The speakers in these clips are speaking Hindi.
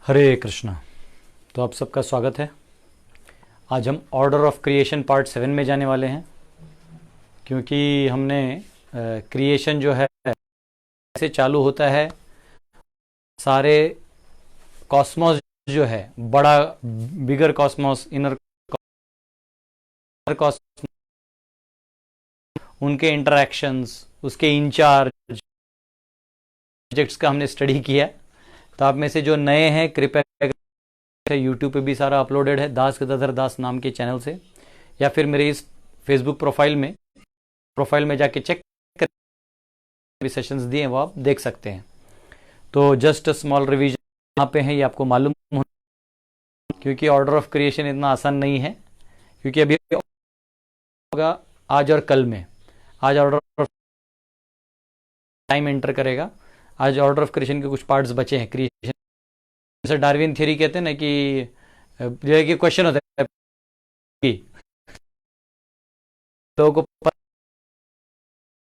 हरे कृष्णा। तो आप सबका स्वागत है। आज हम ऑर्डर ऑफ क्रिएशन पार्ट 7 में जाने वाले हैं, क्योंकि हमने क्रिएशन जो है कैसे चालू होता है, सारे कॉस्मोस जो है, बड़ा बिगर कॉस्मोस, इनर कॉस्मोस, उनके इंटरैक्शंस, उसके इंचार्ज प्रोजेक्ट्स का हमने स्टडी किया। तो आप में से जो नए हैं कृपया यूट्यूब पे भी सारा अपलोडेड है, दास गदाधर दास नाम के चैनल से, या फिर मेरे इस फेसबुक प्रोफाइल में जाके चेक कर सेशंस दिए हैं, वो आप देख सकते हैं। तो जस्ट स्मॉल रिवीजन यहाँ पे है, ये आपको मालूम होना, क्योंकि ऑर्डर ऑफ क्रिएशन इतना आसान नहीं है, क्योंकि अभी होगा आज और कल में। आज ऑर्डर ऑफ टाइम एंटर करेगा। आज ऑर्डर ऑफ क्रिएशन के कुछ पार्ट्स बचे हैं। क्रिएशन जैसे डार्विन थ्योरी कहते हैं ना, कि जो है कि क्वेश्चन होता है कि लोगों को,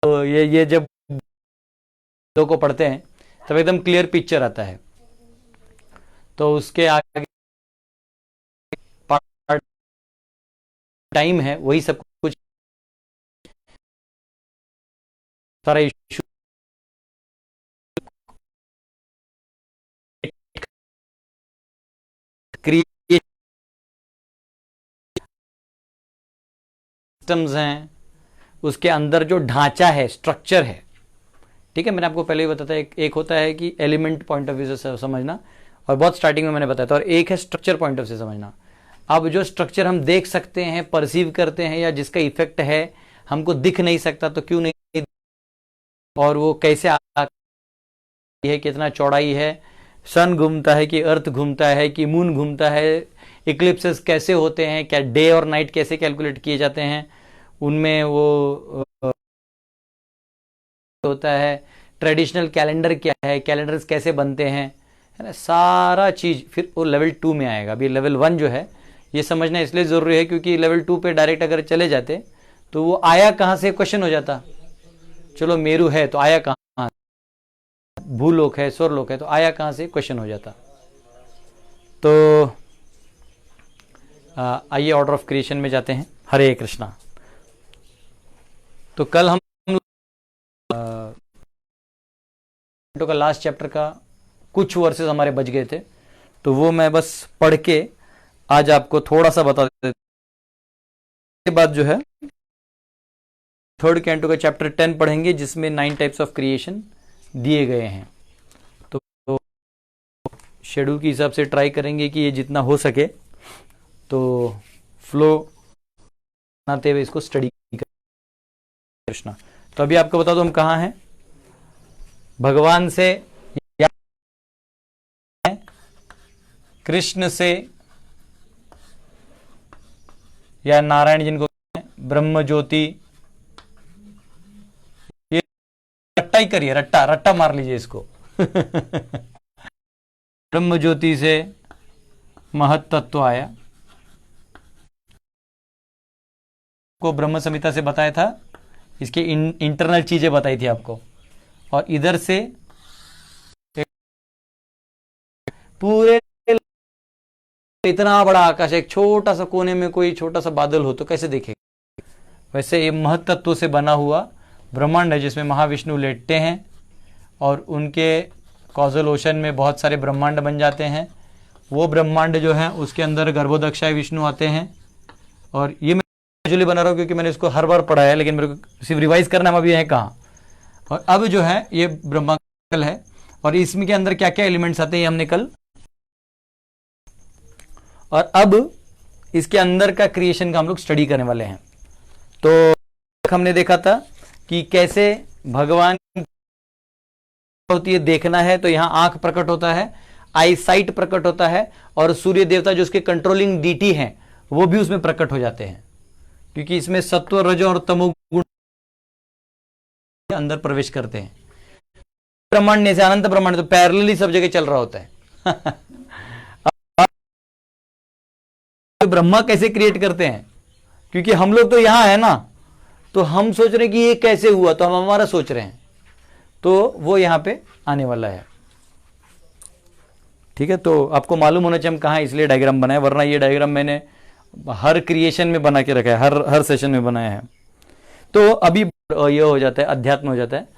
तो ये जब लोगों को पढ़ते हैं तब एकदम क्लियर पिक्चर आता है। तो उसके आगे पार्ट टाइम है, वही सब कुछ सारा इशू सिस्टम्स हैं, उसके अंदर जो ढांचा है, स्ट्रक्चर है, ठीक है। मैंने आपको पहले ही बताया था, एक होता है कि एलिमेंट पॉइंट ऑफ व्यू से समझना, और बहुत स्टार्टिंग में मैंने बताया था, और एक है स्ट्रक्चर पॉइंट ऑफ व्यू से समझना। अब जो स्ट्रक्चर हम देख सकते हैं, परसीव करते हैं, या जिसका इफेक्ट है हमको दिख नहीं सकता, तो क्यों नहीं, और वो कैसे है, कितना चौड़ाई है, सन घूमता है कि अर्थ घूमता है कि मून घूमता है, इक्लिप्सेस कैसे होते हैं, क्या डे और नाइट कैसे कैलकुलेट किए जाते हैं, उनमें वो होता है, ट्रेडिशनल कैलेंडर क्या है, कैलेंडर्स कैसे बनते हैं, है ना, सारा चीज। फिर वो लेवल 2 में आएगा। अभी लेवल 1 जो है, ये समझना इसलिए जरूरी है क्योंकि लेवल 2 पे डायरेक्ट अगर चले जाते तो वो आया कहां से क्वेश्चन हो जाता। चलो मेरू है तो आया कहां, भूलोक है, स्वर्लोक है, तो आया कहां से क्वेश्चन हो जाता। तो आइए ऑर्डर ऑफ क्रिएशन में जाते हैं। हरे कृष्णा। तो कल हम का लास्ट चैप्टर का कुछ वर्सेस हमारे बच गए थे, तो वो मैं बस पढ़ के आज आपको थोड़ा सा बता देता हूं। के बाद जो है थर्ड कैंटो का चैप्टर 10 पढ़ेंगे, जिसमें 9 टाइप्स ऑफ क्रिएशन दिए गए हैं। तो शेड्यूल के हिसाब से ट्राई करेंगे कि ये जितना हो सके तो फ्लो बनाते हुए इसको स्टडी करें। कृष्णा। तो अभी आपको बता दो हम कहाँ हैं। भगवान से या कृष्ण से या नारायण जिनको ब्रह्म ज्योति, ये रट्टा ही करिए, रट्टा रट्टा मार लीजिए इसको। ब्रह्म ज्योति से महत तत्व आया, को ब्रह्म संहिता से बताया था, इसके इंटरनल चीजें बताई थी आपको। और इधर से पूरे इतना बड़ा आकाश, एक छोटा सा कोने में कोई छोटा सा बादल हो तो कैसे देखेगा। वैसे ये महत्त्व से बना हुआ ब्रह्मांड है, जिसमें महाविष्णु लेटते हैं और उनके कॉजल ओशन में बहुत सारे ब्रह्मांड बन जाते हैं। वो ब्रह्मांड जो है उसके अंदर गर्भोदक्षाय विष्णु आते हैं। और ये मैं ग्रेजुअली बना रहा हूँ क्योंकि मैंने इसको हर बार पढ़ा है, लेकिन मेरे को सिर्फ रिवाइज करना है, अभी है कहाँ। और अब जो है ये ब्रह्मांड है, और इसमें के अंदर क्या क्या एलिमेंट्स आते हैं हमने कल, और अब इसके अंदर का क्रिएशन का हम लोग स्टडी करने वाले हैं। तो हमने देखा था कि कैसे भगवान होती है, देखना है तो यहां आंख प्रकट होता है, आई साइट प्रकट होता है, और सूर्य देवता जो उसके कंट्रोलिंग डीटी हैं वो भी उसमें प्रकट हो जाते हैं, क्योंकि इसमें सत्व, रजो और तमोगुण अंदर प्रवेश करते हैं। ब्रह्मांड से अनंत ब्रह्मांड तो पैरेलली सब जगह चल रहा होता है। ब्रह्मा कैसे क्रिएट करते हैं, क्योंकि हम लोग तो यहां है ना, तो हम सोच रहे हैं कि ये कैसे हुआ, तो हम हमारा सोच रहे हैं, तो वो यहां पे आने वाला है। ठीक है, तो आपको मालूम होना चाहिए हम कहाँ इसलिए डायग्राम बनाए, वरना ये डायग्राम मैंने हर क्रिएशन में बना के रखा है, हर सेशन में बनाया है। तो अभी ये हो जाता है, अध्यात्म हो जाता है।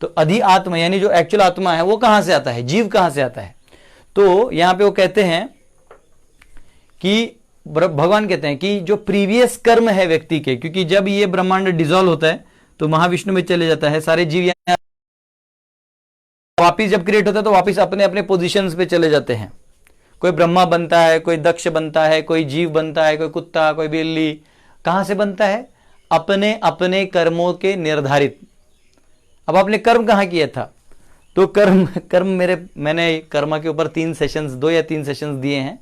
तो अधि आत्मा यानी जो एक्चुअल आत्मा है वो कहां से आता है, जीव कहां से आता है। तो यहां पे वो कहते हैं कि भगवान कहते हैं कि जो प्रीवियस कर्म है व्यक्ति के, क्योंकि जब ये ब्रह्मांड डिसॉल्व होता है तो महाविष्णु में चले जाता है, सारे जीव यहाँ वापिस जब क्रिएट होता है तो वापिस अपने अपने पोजीशंस पे चले जाते हैं। कोई ब्रह्मा बनता है, कोई दक्ष बनता है, कोई जीव बनता है, कोई कुत्ता, कोई बिल्ली। कहां से बनता है, अपने अपने कर्मों के निर्धारित। अब आपने कर्म कहां किया था, तो कर्म मैंने कर्म के ऊपर 2 या 3 सेशंस दिए हैं,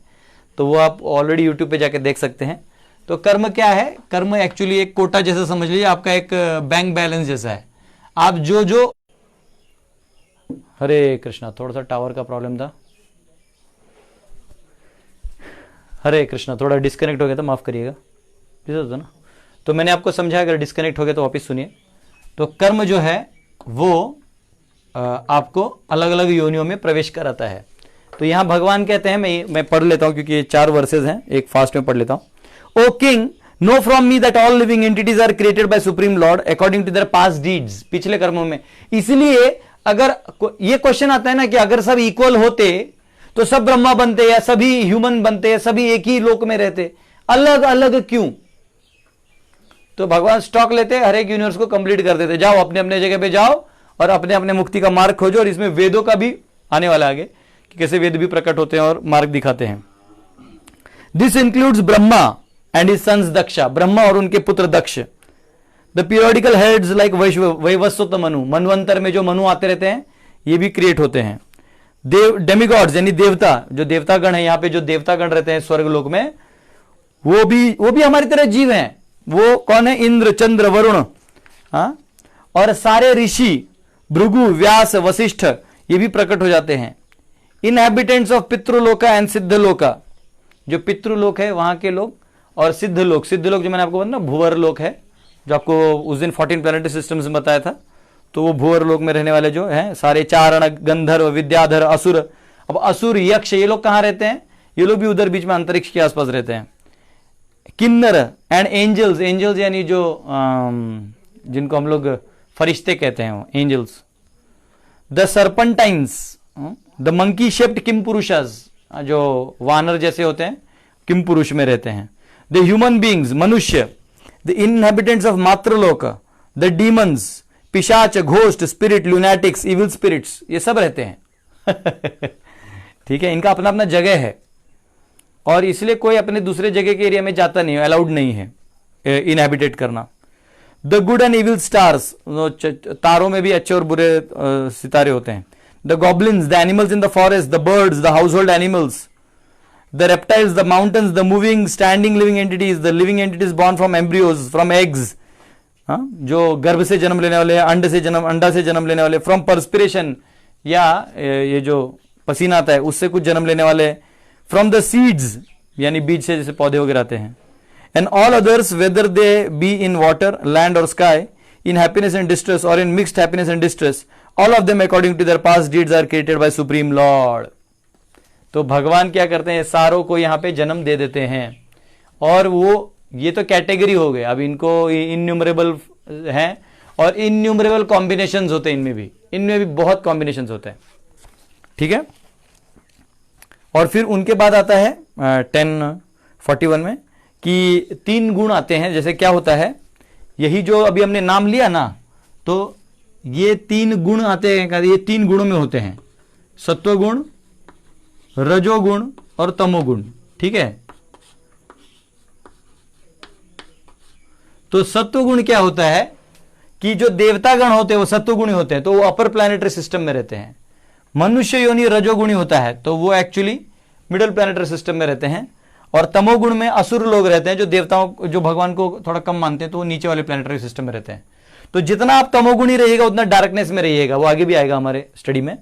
तो वो आप ऑलरेडी यूट्यूब पे जाके देख सकते हैं। तो कर्म क्या है, कर्म एक्चुअली एक कोटा जैसा समझ लीजिए, आपका एक बैंक बैलेंस जैसा है। आप जो हरे कृष्णा, थोड़ा सा टावर का प्रॉब्लम था, हरे कृष्णा, थोड़ा डिस्कनेक्ट हो गया था, माफ करिएगा, होता ना। तो मैंने आपको समझा, अगर डिस्कनेक्ट हो गया तो वापस सुनिए। तो कर्म जो है वो आपको अलग अलग योनियों में प्रवेश कराता है। तो यहां भगवान कहते हैं, मैं पढ़ लेता हूं क्योंकि ये 4 वर्सेज हैं, एक फास्ट में पढ़ लेता हूं। O king, know from me that all living entities are created by supreme lord according to their past deeds, पिछले कर्मों में। इसलिए अगर ये क्वेश्चन आता है ना कि अगर सब इक्वल होते तो सब ब्रह्मा बनते या सभी ह्यूमन बनते या सभी एक ही लोक में रहते, अलग अलग क्यों। तो भगवान स्टॉक लेते, हर एक यूनिवर्स को कंप्लीट कर देते, जाओ अपने अपने जगह पे जाओ और अपने अपने मुक्ति का मार्ग खोजो। और इसमें वेदों का भी आने वाला आगे कि कैसे वेद भी प्रकट होते हैं और मार्ग दिखाते हैं। This includes Brahma and his sons Daksha, Brahma और उनके पुत्र Daksha. The periodical heads like Vaivasvata Manu, मनवंतर में जो मनु आते रहते हैं ये भी क्रिएट होते हैं। डेमिगॉड्स यानी देवता, जो देवतागण है, यहाँ पे जो देवतागण रहते हैं स्वर्ग लोक में, वो भी हमारी तरह जीव हैं। वो कौन है, इंद्र, चंद्र, वरुण, हाँ, और सारे ऋषि, भृगु, व्यास, वशिष्ठ, ये भी प्रकट हो जाते हैं। इनहैबिटेंट्स ऑफ पितृलोका एंड सिद्धलोका, जो पितृलोक है वहां के लोग, और सिद्धलोक जो मैंने आपको बताया ना, भुवर लोक है, जो आपको उस दिन 14 प्लैनेटरी सिस्टम्स में बताया था। तो वो भुवर लोक में रहने वाले जो हैं सारे चारण, गंधर्व, विद्याधर, असुर। अब असुर, यक्ष, ये लोग कहां रहते हैं, ये लोग भी उधर बीच में अंतरिक्ष के आसपास रहते हैं। किन्नर एंड एंजल्स यानी जो जिनको हम लोग फरिश्ते कहते हैं, angels. The serpentines, the monkey shaped Kimpurushas, जो वानर जैसे होते हैं, किम पुरुष में रहते हैं। द ह्यूमन बींग्स, मनुष्य। द इनहैबिटेंट्स ऑफ मात्रलोक, द डीमंस, पिशाच, ghost, spirit, lunatics, evil spirits, ये सब रहते हैं। ठीक है, इनका अपना अपना जगह है और इसलिए कोई अपने दूसरे जगह के एरिया में जाता नहीं है, अलाउड नहीं है इनहैबिटेट करना। The good and evil stars, तारों में भी अच्छे और बुरे सितारे होते हैं। The goblins, the animals in the forest, the birds, the house hold animals, the reptiles, the mountains, the moving standing living entities, the living entities born from embryos, from eggs, जो गर्भ से जन्म लेने वाले, अंडा से जन्म लेने वाले, फ्रॉम परस्पिरेशन, या ये जो पसीना आता है उससे कुछ जन्म लेने वाले, फ्रॉम द सीड्स यानी बीज से जैसे पौधे वगैरह आते हैं। And all others whether they be in water, land और sky, in happiness and distress और in mixed happiness and distress, all of them according to their past deeds are created by supreme lord. तो भगवान क्या करते हैं, सारों को यहां पे जन्म दे देते हैं। और वो ये तो कैटेगरी हो गए, अब इनको इन्यूमरेबल हैं और इन्यूमरेबल कॉम्बिनेशंस होते हैं, इनमें भी बहुत कॉम्बिनेशंस होते हैं। ठीक है, और फिर उनके बाद आता है 1041 में कि 3 गुण आते हैं। जैसे क्या होता है, यही जो अभी हमने नाम लिया ना, तो ये 3 गुण आते हैं, ये 3 गुणों में होते हैं, सत्वगुण, रजोगुण और तमोगुण। ठीक है, तो सत्वगुण क्या होता है कि जो देवतागण होते हैं वो सत्वगुणी होते हैं, तो वो अपर प्लैनेटरी सिस्टम में रहते हैं। मनुष्य योनि रजोगुणी होता है तो वो एक्चुअली मिडिल प्लैनेटरी सिस्टम में रहते हैं। और तमोगुण में असुर लोग रहते हैं, जो देवताओं, जो भगवान को थोड़ा कम मानते हैं, तो वो नीचे वाले प्लैनेटरी सिस्टम में रहते हैं। तो जितना आप तमोगुणी रहिएगा उतना डार्कनेस में रहिएगा, वो आगे भी आएगा हमारे स्टडी में।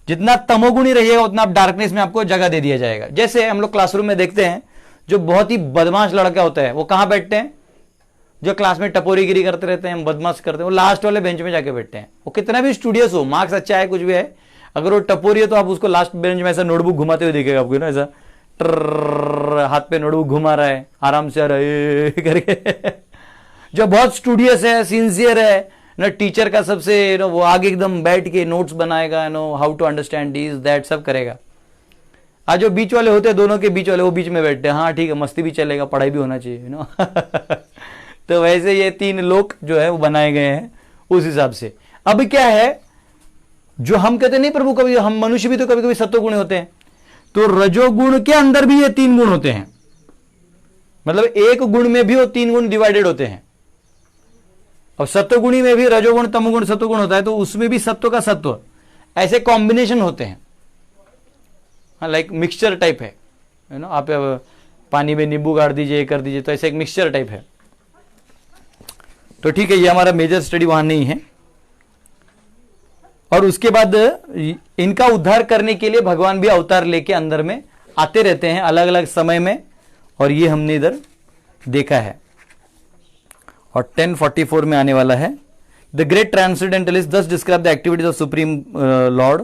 जितना तमोगुणी रहिएगा उतना आप डार्कनेस में आपको जगह दे दिया जाएगा। जैसे हम लोग क्लासरूम में देखते हैं, जो बहुत ही बदमाश लड़का होता है वो कहां बैठते हैं, जो क्लास में टपोरीगिरी करते रहते हैं, बदमाश करते हैं, वो लास्ट वाले बेंच में जाके बैठते हैं। वो कितना भी स्टूडियस हो, मार्क्स अच्छा है, कुछ भी है, अगर वो टपोरी है तो आप उसको लास्ट बेंच में ऐसा नोटबुक घुमाते हुए देखेगा आपको ना, ऐसा हाथ पे नोटबुक घुमा रहा है आराम से करके। जो बहुत स्टूडियस है, सिंसियर है ना, टीचर का सबसे वो आगे एकदम बैठ के नोट्स बनाएगा, how to understand this that सब करेगा। आज जो बीच वाले होते हैं, दोनों के बीच वाले, वो बीच में बैठते हैं, हाँ ठीक है मस्ती भी चलेगा, पढ़ाई भी होना चाहिए तो वैसे ये 3 लोक जो है वो बनाए गए हैं उस हिसाब से। अब क्या है, जो हम कहते नहीं प्रभु, कभी हम मनुष्य भी तो कभी कभी सत्वगुण होते हैं, तो रजोगुण के अंदर भी ये 3 गुण होते हैं, मतलब एक गुण में भी वो 3 गुण डिवाइडेड होते हैं। अब सत्वगुणी में भी रजोगुण तमोगुण सत्वगुण होता है, तो उसमें भी सत्व का सत्व, ऐसे कॉम्बिनेशन होते हैं, लाइक मिक्सचर टाइप है ना, आप पानी में नींबू गाड़ दीजिए, कर दीजिए, तो ऐसे एक मिक्सचर टाइप है। तो ठीक है, ये हमारा मेजर स्टडी वहां नहीं है। और उसके बाद इनका उद्धार करने के लिए भगवान भी अवतार लेके अंदर में आते रहते हैं अलग अलग समय में, और ये हमने इधर देखा है। और 1044 में आने वाला है, the great transcendentalist thus describe the activities of supreme lord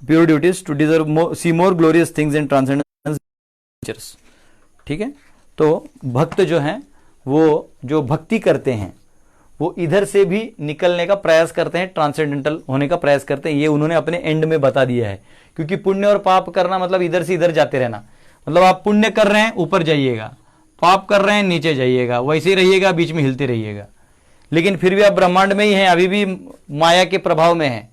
pure duties to deserve see more glorious things in transcendence. ठीक है, तो भक्त जो हैं वो जो भक्ति करते हैं वो इधर से भी निकलने का प्रयास करते हैं, ट्रांसेंडेंटल होने का प्रयास करते हैं। ये उन्होंने अपने एंड में बता दिया है, क्योंकि पुण्य और पाप करना मतलब इधर से इधर जाते रहना, मतलब आप पुण्य कर रहे हैं ऊपर जाइएगा, पाप कर रहे हैं नीचे जाइएगा, वैसे ही रहिएगा, बीच में हिलते रहिएगा, लेकिन फिर भी आप ब्रह्मांड में ही हैं, अभी भी माया के प्रभाव में हैं।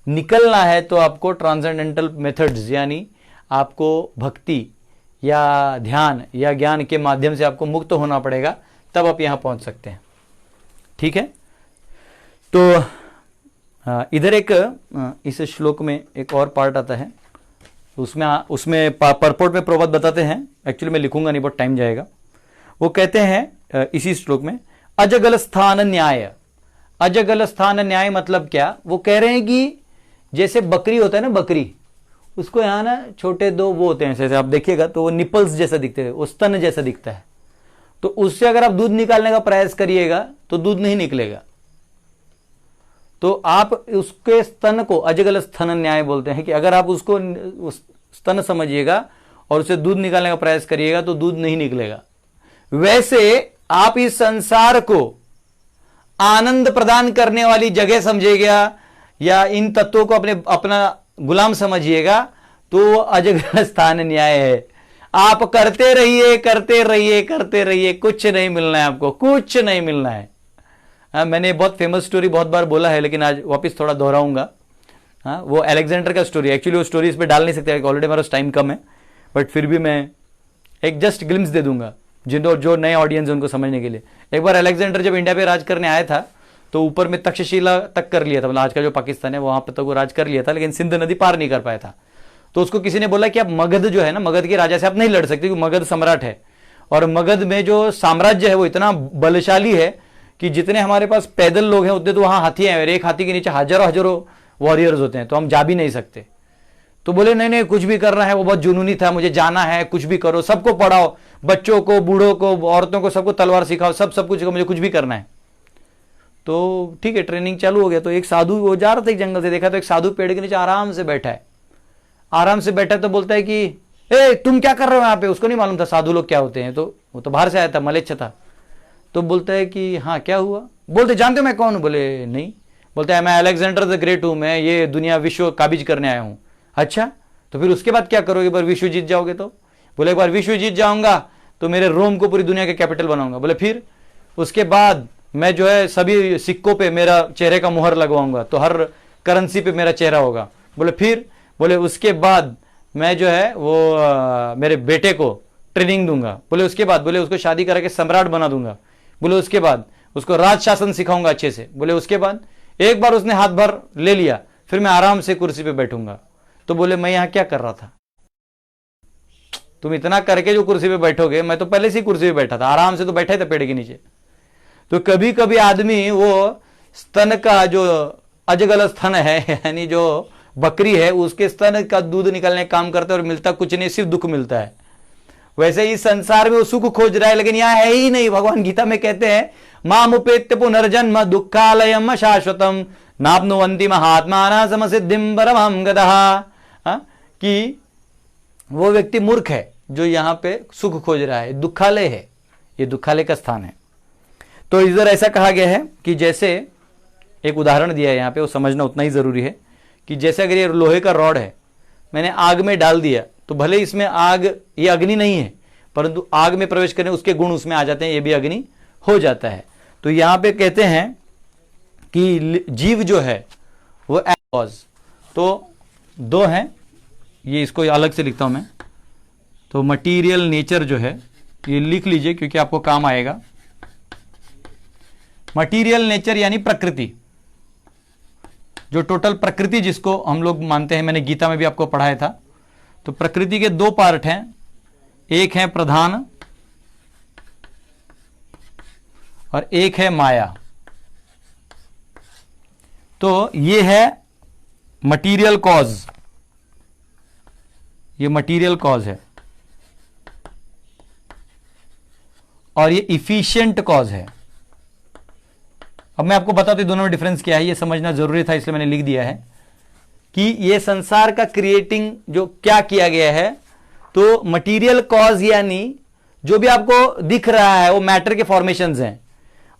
निकलना है तो आपको ट्रांसेंडेंटल मेथड्स, यानी आपको भक्ति या ध्यान या ज्ञान के माध्यम से आपको मुक्त होना पड़ेगा, तब आप यहां पहुंच सकते हैं। ठीक है, तो इधर एक इस श्लोक में एक और पार्ट आता है, उसमें परपोर्ट में प्रवत बताते हैं, एक्चुअली मैं लिखूंगा नहीं, बहुत टाइम जाएगा। वो कहते हैं इसी श्लोक में, अजगल स्थान न्याय। अजगल स्थान न्याय मतलब क्या, वो कह रहे हैं कि जैसे बकरी होता है ना, बकरी, उसको यहाँ ना छोटे 2 वो होते हैं, जैसे आप देखिएगा तो वो निपल्स जैसा दिखते हैं, वो स्तन जैसा दिखता है, तो उससे अगर आप दूध निकालने का प्रयास करिएगा तो दूध नहीं निकलेगा। तो आप उसके स्तन को अजगल स्तन न्याय बोलते हैं, कि अगर आप उसको स्तन समझिएगा और उसे दूध निकालने का प्रयास करिएगा तो दूध नहीं निकलेगा। वैसे आप इस संसार को आनंद प्रदान करने वाली जगह समझिएगा या इन तत्वों को अपना गुलाम समझिएगा तो अजगल स्थान न्याय है। आप करते रहिए करते रहिए करते रहिए, कुछ नहीं मिलना है आपको, कुछ नहीं मिलना है। मैंने बहुत फेमस स्टोरी बहुत बार बोला है, लेकिन आज वापस थोड़ा दोहराऊंगा। वो अलेक्जेंडर का स्टोरी, एक्चुअली वो स्टोरी इस पे डाल नहीं सकते, ऑलरेडी हमारा टाइम कम है, बट फिर भी मैं एक जस्ट ग्लिम्स दे दूंगा जो नए ऑडियंस है उनको समझने के लिए। एक बार अलेक्जेंडर जब इंडिया पे राज करने आया था तो ऊपर में तक्षशिला तक कर लिया था, मतलब आज का जो पाकिस्तान है वहां पर तक वो राज कर लिया था, लेकिन सिंध नदी पार नहीं कर पाया था। तो उसको किसी ने बोला कि आप मगध जो है ना, मगध के राजा से आप नहीं लड़ सकते, क्योंकि मगध सम्राट है, और मगध में जो साम्राज्य है वो इतना बलशाली है कि जितने हमारे पास पैदल लोग हैं उतने तो वहां हाथी हैं, और एक हाथी के नीचे हजारों हजारों वॉरियर्स होते हैं, तो हम जा भी नहीं सकते। तो बोले नहीं नहीं, कुछ भी करना है, वो बहुत जुनूनी था, मुझे जाना है, कुछ भी करो, सबको पढ़ाओ, बच्चों को, बूढ़ों को, औरतों को, सबको तलवार सिखाओ, सब कुछ, मुझे कुछ भी करना है। तो ठीक है, ट्रेनिंग चालू हो गया। तो एक साधु वो जा रहा था एक जंगल से, देखा तो एक साधु पेड़ के नीचे आराम से बैठा है, आराम से बैठा है। तो बोलता है कि ए तुम क्या कर रहे हो यहाँ पे। उसको नहीं मालूम था साधु लोग क्या होते हैं, तो वो तो बाहर से आया था, मलेच्छ था। तो बोलता है कि हाँ क्या हुआ। बोलते जानते हो मैं कौन हूं। बोले नहीं। बोलता है मैं अलेक्जेंडर द ग्रेट हूं, मैं ये दुनिया विश्व काबिज करने आया हूं। अच्छा, तो फिर उसके बाद क्या करोगे, एक बार विश्व जीत जाओगे तो। बोले एक बार विश्व जीत जाऊंगा तो मेरे रोम को पूरी दुनिया के कैपिटल बनाऊंगा। बोले फिर उसके बाद मैं जो है सभी सिक्कों पे मेरा चेहरे का मुहर लगवाऊंगा, तो हर करेंसी पे मेरा चेहरा होगा। बोले फिर। बोले उसके बाद मैं जो है वो मेरे बेटे को ट्रेनिंग दूंगा। बोले उसके बाद, बोले उसको शादी करके सम्राट बना दूंगा। बोले उसके बाद उसको राज शासन सिखाऊंगा अच्छे से। बोले उसके बाद एक बार उसने हाथ भर ले लिया, फिर मैं आराम से कुर्सी पे बैठूंगा। तो बोले मैं यहां क्या कर रहा था, तुम इतना करके जो कुर्सी पे बैठोगे, मैं तो पहले से कुर्सी पे बैठा था, आराम से तो बैठा ही था पेड़ के नीचे। तो कभी कभी आदमी वो स्तन का जो अजगल स्तन है, यानी जो बकरी है, उसके स्तन का दूध निकलने का काम करता है और मिलता कुछ नहीं, सिर्फ दुख मिलता है। वैसे इस संसार में वो सुख खोज रहा है, लेकिन यहां है ही नहीं। भगवान गीता में कहते हैं मामुपेत्य पुनर्जन्म दुखालयम शाश्वतम नाप्नुवन्ति महात्माना समसिद्धिं परमं गतः, कि वो व्यक्ति मूर्ख है जो यहां पे सुख खोज रहा है, दुखालय है, ये दुखालय का स्थान है। तो इधर ऐसा कहा गया है कि जैसे एक उदाहरण दिया है यहां पे, वो समझना उतना ही जरूरी है कि जैसे अगर ये लोहे का रॉड है, मैंने आग में डाल दिया तो भले इसमें आग, ये अग्नि नहीं है, परंतु आग में प्रवेश करने उसके गुण उसमें आ जाते हैं, ये भी अग्नि हो जाता है। तो यहां पे कहते हैं कि जीव जो है वो कॉज, तो दो हैं, ये इसको अलग से लिखता हूं मैं। तो मटीरियल नेचर जो है ये लिख लीजिए क्योंकि आपको काम आएगा। मटीरियल नेचर यानी प्रकृति, जो टोटल प्रकृति जिसको हम लोग मानते हैं, मैंने गीता में भी आपको पढ़ाया था। तो प्रकृति के दो पार्ट हैं, एक है प्रधान और एक है माया। तो ये है मटीरियल कॉज, ये मटीरियल कॉज है, और ये इफिशिएंट कॉज है। अब मैं आपको बताता हूं दोनों में डिफरेंस क्या है, ये समझना जरूरी था इसलिए मैंने लिख दिया है कि ये संसार का क्रिएटिंग जो क्या किया गया है। तो मटीरियल कॉज यानी जो भी आपको दिख रहा है वो मैटर के फॉर्मेशंस हैं,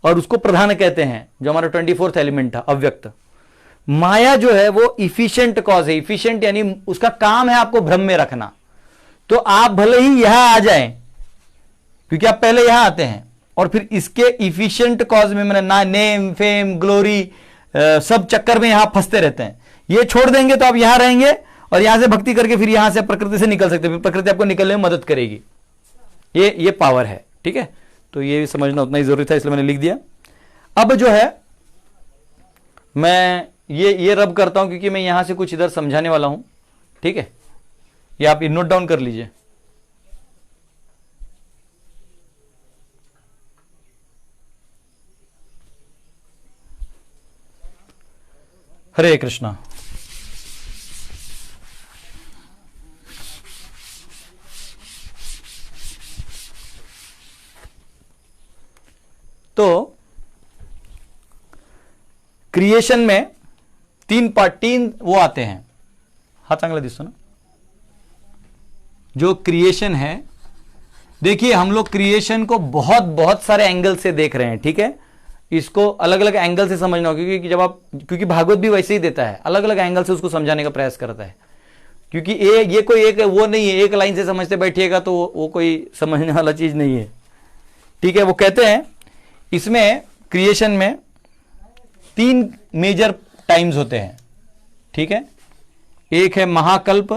और उसको प्रधान कहते हैं, जो हमारा 24th एलिमेंट था अव्यक्त। माया जो है वो इफिशिएंट कॉज है, इफिशिएंट यानी उसका काम है आपको भ्रम में रखना। तो आप भले ही यहां आ जाएं क्योंकि आप पहले यहां आते हैं, और फिर इसके इफिशिएंट कॉज में मैंने ना नेम फेम ग्लोरी सब चक्कर में यहां फंसते रहते हैं। ये छोड़ देंगे तो आप यहां रहेंगे, और यहां से भक्ति करके फिर यहां से प्रकृति से निकल सकते हैं, फिर प्रकृति आपको निकलने में मदद करेगी। ये पावर है, ठीक है। तो ये समझना उतना ही जरूरी था इसलिए मैंने लिख दिया। अब जो है मैं ये रब करता हूं क्योंकि मैं यहां से कुछ इधर समझाने वाला हूं, ठीक है। ये आप नोट डाउन कर लीजिए। हरे कृष्णा। तो क्रिएशन में तीन वो आते हैं, हा चांगला दिसतो ना। जो क्रिएशन है, देखिए हम लोग क्रिएशन को बहुत बहुत सारे एंगल से देख रहे हैं, ठीक है। इसको अलग अलग एंगल से समझना होगा क्योंकि भागवत भी वैसे ही देता है, अलग अलग एंगल से उसको समझाने का प्रयास करता है। क्योंकि ये कोई एक वो नहीं है, एक लाइन से समझते बैठिएगा तो वो कोई समझने वाला चीज नहीं है, ठीक है। वो कहते हैं इसमें क्रिएशन में 3 मेजर टाइम्स होते हैं, ठीक है। एक है महाकल्प,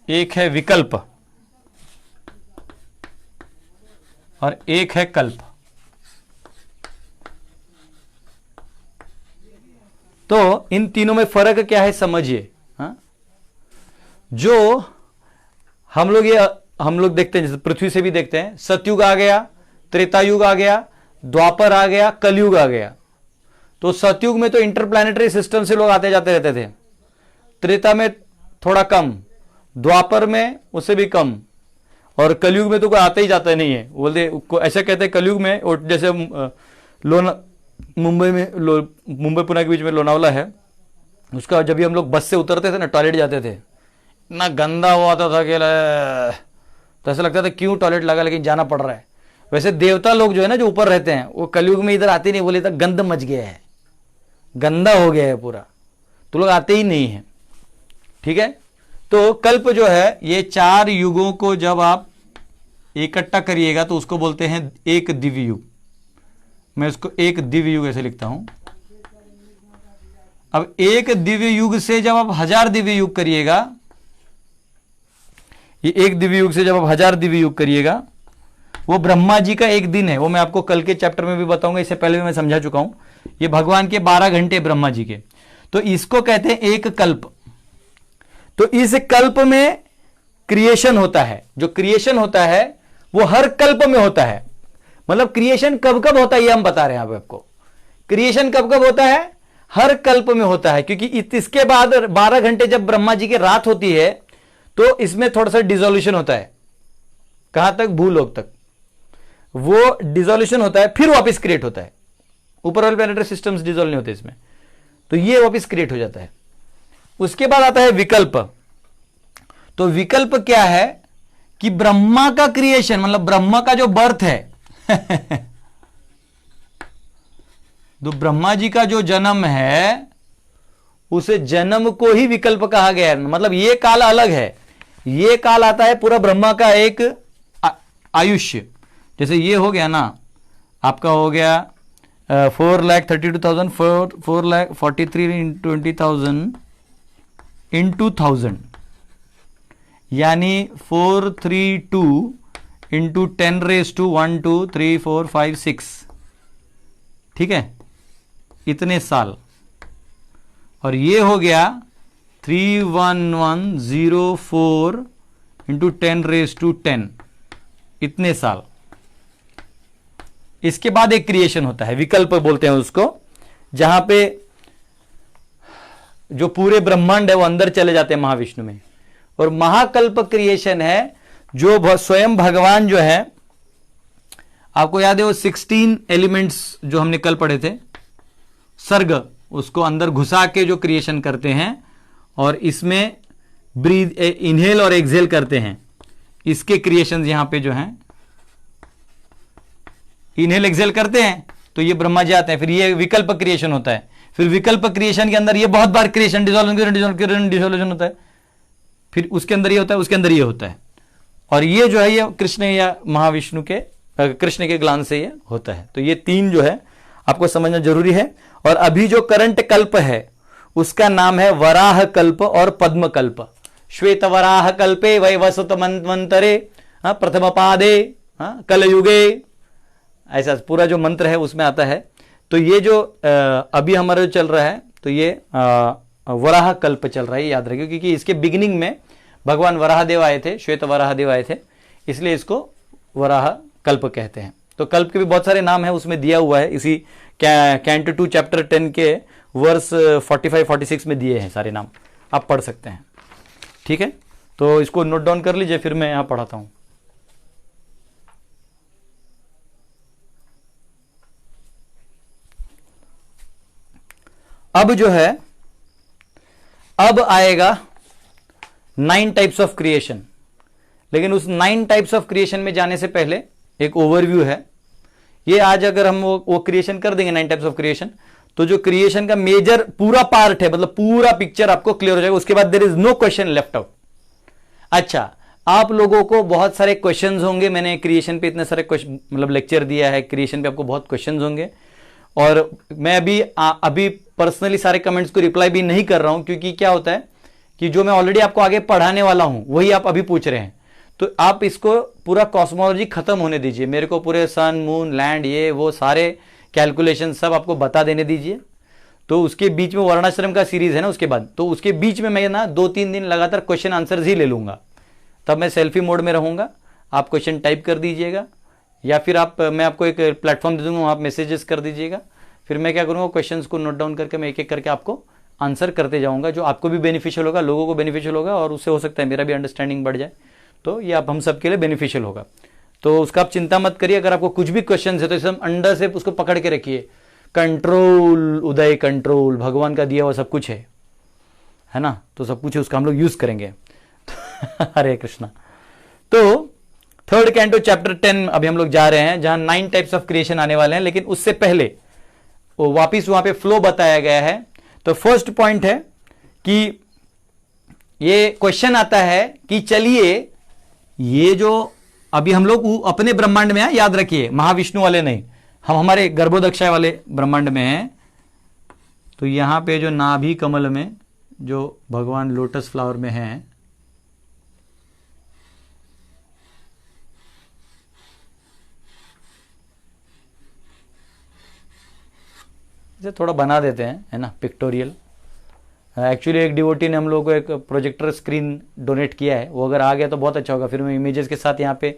एक है विकल्प, और एक है कल्प। तो इन तीनों में फर्क क्या है समझिए। जो हम लोग देखते हैं, जैसे पृथ्वी से भी देखते हैं, सतयुग आ गया, त्रेता युग आ गया, द्वापर आ गया, कलयुग आ गया। तो सतयुग में तो इंटरप्लैनेटरी सिस्टम से लोग आते जाते रहते थे, त्रेता में थोड़ा कम, द्वापर में उससे भी कम, और कलयुग में तो कोई आता ही जाता नहीं है। बोलते ऐसे कहते हैं कलयुग में, और जैसे मुंबई पुणे के बीच में लोनावला है, उसका जब भी हम लोग बस से उतरते थे ना, टॉयलेट जाते थे, इतना गंदा हुआ आता था कि तो ऐसा लगता था क्यों टॉयलेट लगा, लेकिन जाना पड़ रहा है। वैसे देवता लोग जो है ना, जो ऊपर रहते हैं, वो कलयुग में इधर आते नहीं, बोले तक गंद मच गया है, गंदा हो गया है पूरा, तो लोग आते ही नहीं है, ठीक है। तो कल्प जो है, ये 4 युगों को जब आप इकट्ठा करिएगा तो उसको बोलते हैं एक दिव्य युग। मैं इसको एक दिव्य युग ऐसे लिखता हूं। अब एक दिव्य युग से जब आप 1000 दिव्य युग करिएगा, ये एक दिव्य युग से जब आप 1000 दिव्य युग करिएगा, वो ब्रह्मा जी का एक दिन है। वो मैं आपको कल के चैप्टर में भी बताऊंगा, इससे पहले भी मैं समझा चुका हूं। ये भगवान के 12 घंटे ब्रह्मा जी के, तो इसको कहते हैं एक कल्प। तो इस कल्प में क्रिएशन होता है। जो क्रिएशन होता है वो हर कल्प में होता है। मतलब क्रिएशन कब कब होता है ये हम बता रहे हैं आपको। क्रिएशन कब कब होता है? हर कल्प में होता है, क्योंकि इसके बाद 12 घंटे जब ब्रह्मा जी की रात होती है तो इसमें थोड़ा सा डिसोल्यूशन होता है। कहां तक? भूलोक तक। वो डिसोल्यूशन होता है, फिर वापस क्रिएट होता है। ऊपर वाले प्लैनेटरी सिस्टम्स डिसोल्व नहीं होते इसमें, तो ये वापस क्रिएट हो जाता है। उसके बाद आता है विकल्प। तो विकल्प क्या है कि ब्रह्मा का क्रिएशन, मतलब ब्रह्मा का जो बर्थ है तो ब्रह्मा जी का जो जन्म है, उस जन्म को ही विकल्प कहा गया है। मतलब ये काल अलग है, ये काल आता है पूरा ब्रह्मा का एक आयुष्य। जैसे ये हो गया ना, आपका हो गया 4,32,000, 4,43 इन 20,000 इन 2000, यानी 432 इंटू 10 रेज टू 1 2 3 4 5 6, ठीक है, इतने साल। और ये हो गया 31104 इंटू 10 रेज टू 10, इतने साल। इसके बाद एक क्रिएशन होता है, विकल्प बोलते हैं उसको, जहां पे जो पूरे ब्रह्मांड है वो अंदर चले जाते हैं महाविष्णु में। और महाकल्प क्रिएशन है जो स्वयं भगवान जो है, आपको याद है वो 16 एलिमेंट्स जो हमने कल पढ़े थे, सर्ग, उसको अंदर घुसा के जो क्रिएशन करते हैं, और इसमें ब्रीथ, इनहेल और एक्सहेल करते हैं। इसके क्रिएशन यहां पे जो हैं, इनहेल एक्सहेल करते हैं तो ये ब्रह्मा जी आते हैं, फिर ये विकल्प क्रिएशन होता है। फिर विकल्प क्रिएशन के अंदर ये बहुत बार क्रिएशन, डिसोल्यूशन होता है, फिर उसके अंदर ये होता है, उसके अंदर ये होता है। और ये जो है ये कृष्ण या महाविष्णु के, कृष्ण के ग्लान से ये होता है। तो ये तीन जो है आपको समझना जरूरी है। और अभी जो करंट कल्प है उसका नाम है वराह कल्प और पद्म कल्प। श्वेत वराह कल्पे वैवस्वत मंतरे प्रथम पादे कलयुगे, ऐसा पूरा जो मंत्र है उसमें आता है। तो ये जो अभी हमारा जो चल रहा है, तो ये वराह कल्प चल रहा है, याद रखिए, क्योंकि इसके बिगिनिंग में भगवान वराहदेव आए थे, श्वेत वराहदेव आए थे, इसलिए इसको वराह कल्प कहते हैं। तो कल्प के भी बहुत सारे नाम है उसमें दिया हुआ है, इसी कैंटो 2 चैप्टर 10 के वर्स 45-46 में दिए हैं सारे नाम, आप पढ़ सकते हैं। ठीक है, तो इसको नोट डाउन कर लीजिए, फिर मैं यहां पढ़ाता हूं। अब जो है, अब आएगा 9 टाइप्स ऑफ क्रिएशन। लेकिन उस 9 टाइप्स ऑफ क्रिएशन में जाने से पहले एक ओवरव्यू है। ये आज अगर हम वो क्रिएशन कर देंगे 9 टाइप्स ऑफ क्रिएशन, तो जो क्रिएशन का मेजर पूरा पार्ट है, मतलब पूरा पिक्चर आपको क्लियर हो जाएगा। उसके बाद there is no question left out. अच्छा, आप लोगों को बहुत सारे क्वेश्चंस होंगे, मैंने क्रिएशन पे इतने सारे क्वेश्चन, मतलब लेक्चर दिया है, क्रिएशन पे आपको बहुत क्वेश्चंस होंगे। और मैं अभी पर्सनली सारे कमेंट्स को रिप्लाई भी नहीं कर रहा हूं, क्योंकि क्या होता है कि जो मैं ऑलरेडी आपको आगे पढ़ाने वाला हूं वही आप अभी पूछ रहे हैं। तो आप इसको पूरा कॉस्मोलॉजी खत्म होने दीजिए, मेरे को पूरे सन मून लैंड ये वो सारे कैलकुलेशन सब आपको बता देने दीजिए। तो उसके बीच में वर्णाश्रम का सीरीज है ना, उसके बाद तो उसके बीच में मैं ना 2-3 दिन लगातार क्वेश्चन आंसर्स ही ले लूंगा। तब मैं सेल्फी मोड में रहूंगा, आप क्वेश्चन टाइप कर दीजिएगा, या फिर मैं आपको एक प्लेटफॉर्म दे दूंगा, आप मैसेजेस कर दीजिएगा। फिर मैं क्या करूंगा, क्वेश्चंस को नोट डाउन करके मैं एक एक करके आपको आंसर करते जाऊंगा, जो आपको भी बेनिफिशियल होगा, लोगों को बेनिफिशियल होगा, और उससे हो सकता है मेरा भी अंडरस्टैंडिंग बढ़ जाए। तो ये आप हम सबके लिए बेनिफिशियल होगा। तो उसका आप चिंता मत करिए। अगर आपको कुछ भी क्वेश्चन है तो इसे हम अंडर से उसको पकड़ के रखिए। कंट्रोल उदय, कंट्रोल भगवान का दिया हुआ सब कुछ है ना, तो सब कुछ है, उसका हम लोग यूज करेंगे। हरे कृष्णा। तो थर्ड कैंटो चैप्टर 10 अभी हम लोग जा रहे हैं, जहां 9 टाइप्स ऑफ क्रिएशन आने वाले हैं। लेकिन उससे पहले वो वापिस वहां पे फ्लो बताया गया है। तो फर्स्ट पॉइंट है कि ये क्वेश्चन आता है कि चलिए ये जो अभी हम लोग अपने ब्रह्मांड में हैं, याद रखिए, महाविष्णु वाले नहीं, हम हमारे गर्भोदक्षाय वाले ब्रह्मांड में हैं। तो यहां पे जो नाभि कमल में जो भगवान लोटस फ्लावर में हैं, इसे थोड़ा बना देते हैं, है ना, पिक्टोरियल। एक्चुअली एक डिवोटी ने हम लोगों को एक प्रोजेक्टर स्क्रीन डोनेट किया है, वो अगर आ गया तो बहुत अच्छा होगा, फिर मैं इमेजेस के साथ यहाँ पे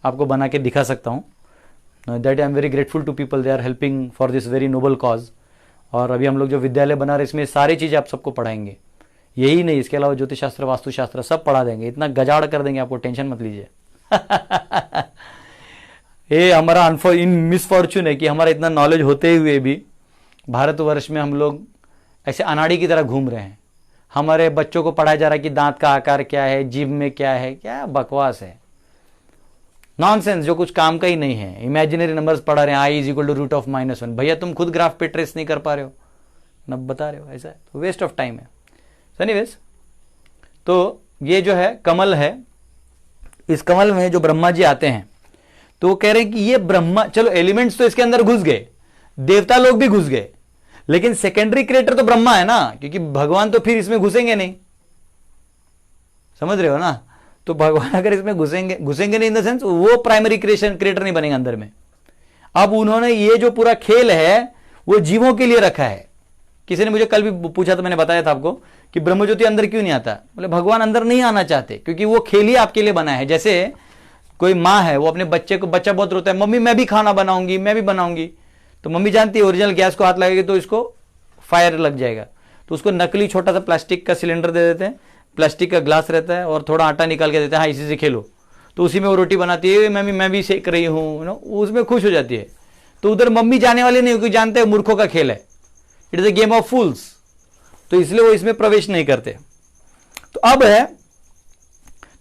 आपको बना के दिखा सकता हूँ। That I am very grateful to people, they are helping for this very noble cause. और अभी हम लोग जो विद्यालय बना रहे इसमें सारी चीज़ें आप सबको पढ़ाएंगे, यही नहीं, इसके अलावा ज्योतिष शास्त्र, वास्तुशास्त्र सब पढ़ा देंगे, इतना गजाड़ कर देंगे आपको, टेंशन मत लीजिए। ये हमारा इन मिसफॉर्चून है कि हमारा इतना नॉलेज होते हुए भी भारतवर्ष में हम लोग ऐसे अनाड़ी की तरह घूम रहे हैं। हमारे बच्चों को पढ़ाया जा रहा है कि दांत का आकार क्या है, जीभ में क्या है, क्या बकवास है, नॉनसेंस, जो कुछ काम का ही नहीं है। इमेजिनरी नंबर्स पढ़ा रहे हैं, i is equal to root of -1। भैया तुम खुद ग्राफ पे ट्रेस नहीं कर पा रहे हो, न बता रहे हो, ऐसा है तो वेस्ट ऑफ टाइम है। एनीवेज, तो ये जो है कमल है, इस कमल में जो ब्रह्मा जी आते हैं तो वो कह रहे हैं कि ये ब्रह्मा, चलो एलिमेंट्स तो इसके अंदर घुस गए, देवता लोग भी घुस गए, लेकिन सेकेंडरी क्रिएटर तो ब्रह्मा है ना, क्योंकि भगवान तो फिर इसमें घुसेंगे नहीं, समझ रहे हो ना। तो भगवान अगर इसमें घुसेंगे नहीं इन द सेंस, वो प्राइमरी क्रिएटर नहीं बनेगा अंदर में। अब उन्होंने ये जो पूरा खेल है वो जीवों के लिए रखा है। किसी ने मुझे कल भी पूछा था, मैंने बताया था आपको कि ब्रह्मज्योति अंदर क्यों नहीं आता। बोले भगवान अंदर नहीं आना चाहते, क्योंकि वो खेल ही आपके लिए बना है। जैसे कोई माँ है, वो अपने बच्चे को, बच्चा बहुत रोता है, मम्मी मैं भी खाना बनाऊंगी, मैं भी बनाऊंगी, तो मम्मी जानती है ओरिजिनल गैस को हाथ लगेगी तो इसको फायर लग जाएगा, तो उसको नकली छोटा सा प्लास्टिक का सिलेंडर दे देते हैं, प्लास्टिक का ग्लास रहता है और थोड़ा आटा निकाल के देते हैं, हाँ इसी से खेलो, तो उसी में वो रोटी बनाती है, मम्मी मैं भी सेक रही हूँ नो, उसमें खुश हो जाती है। तो उधर मम्मी जाने वाली नहीं, क्योंकि जानते हैं मूर्खों का खेल है, it is a game of fools, तो इसलिए वो इसमें प्रवेश नहीं करते। तो अब है,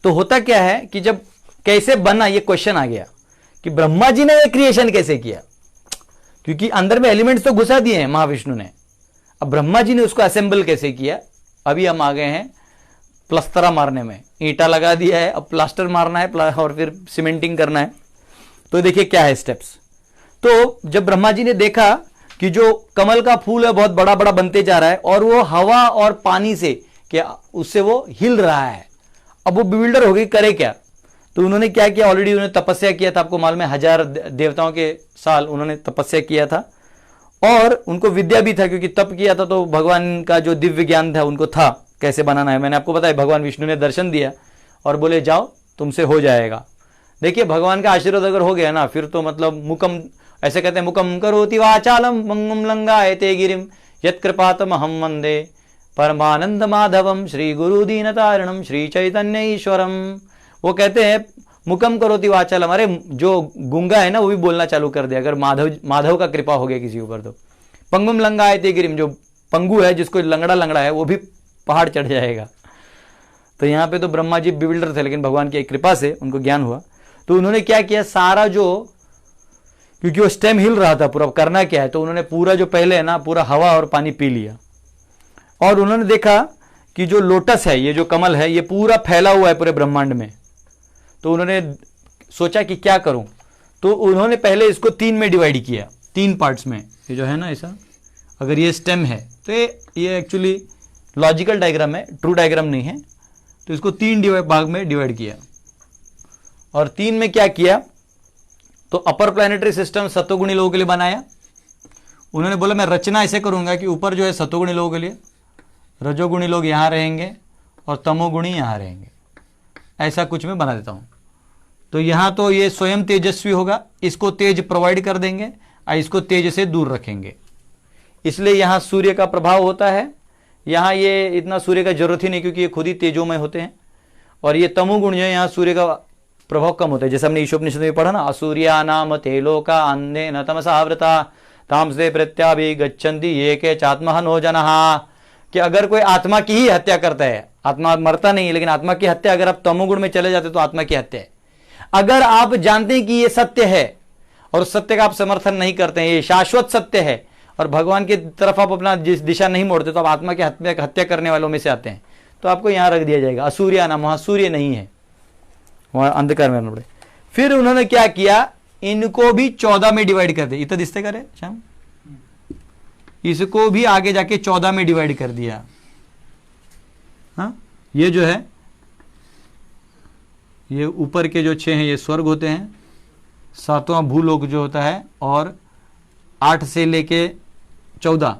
तो होता क्या है कि जब कैसे बना ये क्वेश्चन आ गया कि ब्रह्मा जी ने ये क्रिएशन कैसे किया, क्योंकि अंदर में एलिमेंट्स तो घुसा दिए हैं महाविष्णु ने, अब ब्रह्मा जी ने उसको असेंबल कैसे किया। अभी हम आ गए हैं प्लस्तरा मारने में, ईंटा लगा दिया है, अब प्लास्टर मारना है और फिर सीमेंटिंग करना है। तो देखिए क्या है स्टेप्स। तो जब ब्रह्मा जी ने देखा कि जो कमल का फूल है बहुत बड़ा बड़ा बनते जा रहा है और वो हवा और पानी से क्या उससे वो हिल रहा है, अब वो बिविल्डर हो गई, करे क्या। तो उन्होंने क्या किया, ऑलरेडी उन्होंने तपस्या किया था, आपको मालूम है 1000 देवताओं के साल उन्होंने तपस्या किया था, और उनको विद्या भी था, क्योंकि तप किया था तो भगवान का जो दिव्य ज्ञान था उनको था कैसे बनाना है। मैंने आपको बताया भगवान विष्णु ने दर्शन दिया और बोले जाओ तुमसे हो जाएगा। देखिए भगवान का आशीर्वाद अगर हो गया ना, फिर तो मतलब मुकम, ऐसे कहते हैं मुकम करोति वाचालम मंगम लंगायते गिरिम यत्कृपातम हम वंदे परमानंद माधवम श्री गुरु दीन तारणम श्री चैतन्य ईश्वरम। वो कहते हैं मुकम करोति वाचालम, अरे जो गुंगा है ना वो भी बोलना चालू कर दिया अगर माधव का कृपा हो गया किसी ऊपर। तो पंगुम लंगायते गिरिम, जो पंगु है जिसको लंगड़ा है वो भी पहाड़ चढ़ जाएगा। तो यहाँ पे तो ब्रह्मा जी बिल्डर थे, लेकिन भगवान की कृपा से उनको ज्ञान हुआ। तो उन्होंने क्या किया, सारा जो, क्योंकि वो स्टेम हिल रहा था पूरा, करना क्या है, तो उन्होंने पूरा जो पहले है ना पूरा हवा और पानी पी लिया, और उन्होंने देखा कि जो लोटस है, ये जो कमल है, ये पूरा फैला हुआ है पूरे ब्रह्मांड में। तो उन्होंने सोचा कि क्या करूं, तो उन्होंने पहले इसको 3 में डिवाइड किया, 3 पार्ट्स में। ये जो है ना ऐसा, अगर ये स्टेम है तो ये एक्चुअली लॉजिकल डायग्राम है, ट्रू डायग्राम नहीं है। तो इसको 3 भाग में डिवाइड किया, और 3 में क्या किया, तो अपर प्लैनेटरी सिस्टम सतोगुणी लोगों के लिए बनाया। उन्होंने बोला मैं रचना ऐसे करूंगा कि ऊपर जो है सतोगुणी लोगों के लिए, रजोगुणी लोग यहां रहेंगे और तमोगुणी यहां रहेंगे, ऐसा कुछ मैं बना देता हूं। तो यहां तो ये स्वयं तेजस्वी होगा, इसको तेज प्रोवाइड कर देंगे और इसको तेज से दूर रखेंगे, इसलिए यहां सूर्य का प्रभाव होता है। यहां ये इतना सूर्य का जरूरत ही नहीं, क्योंकि ये खुद ही तेजोमय होते हैं। और ये तमोगुण जो है यहाँ सूर्य का प्रभाव कम होता है, जैसे हमने ईशोपनिषद में पढ़ा ना, असूर्या नाम ते लोका अन्ने न तमसावृता तामसे प्रत्याभि गच्छन्ति ये के चात्महन हो जनहा। कि अगर कोई आत्मा की ही हत्या करता है, आत्मा मरता नहीं है, लेकिन आत्मा की हत्या अगर आप तमोगुण में चले जाते तो आत्मा की हत्या है। अगर आप जानते हैं कि ये सत्य है और उस सत्य का आप समर्थन नहीं करते हैं, ये शाश्वत सत्य है, और भगवान की तरफ आप अपना जिस दिशा नहीं मोड़ते, तो आप आत्मा की हत्या करने वालों में से आते हैं, तो आपको यहां रख दिया जाएगा। असूर्या नाम, वहां सूर्य नहीं है, वहां अंधकार में पड़े। फिर उन्होंने क्या किया, इनको भी 14 में डिवाइड कर दिया। इतना दिसते करे श्याम, इसको भी आगे जाके 14 में डिवाइड कर दिया। हाँ, ये जो है, ये ऊपर के जो 6 हैं ये स्वर्ग होते हैं, 7वां भूलोक जो होता है, और 8 से लेके 14,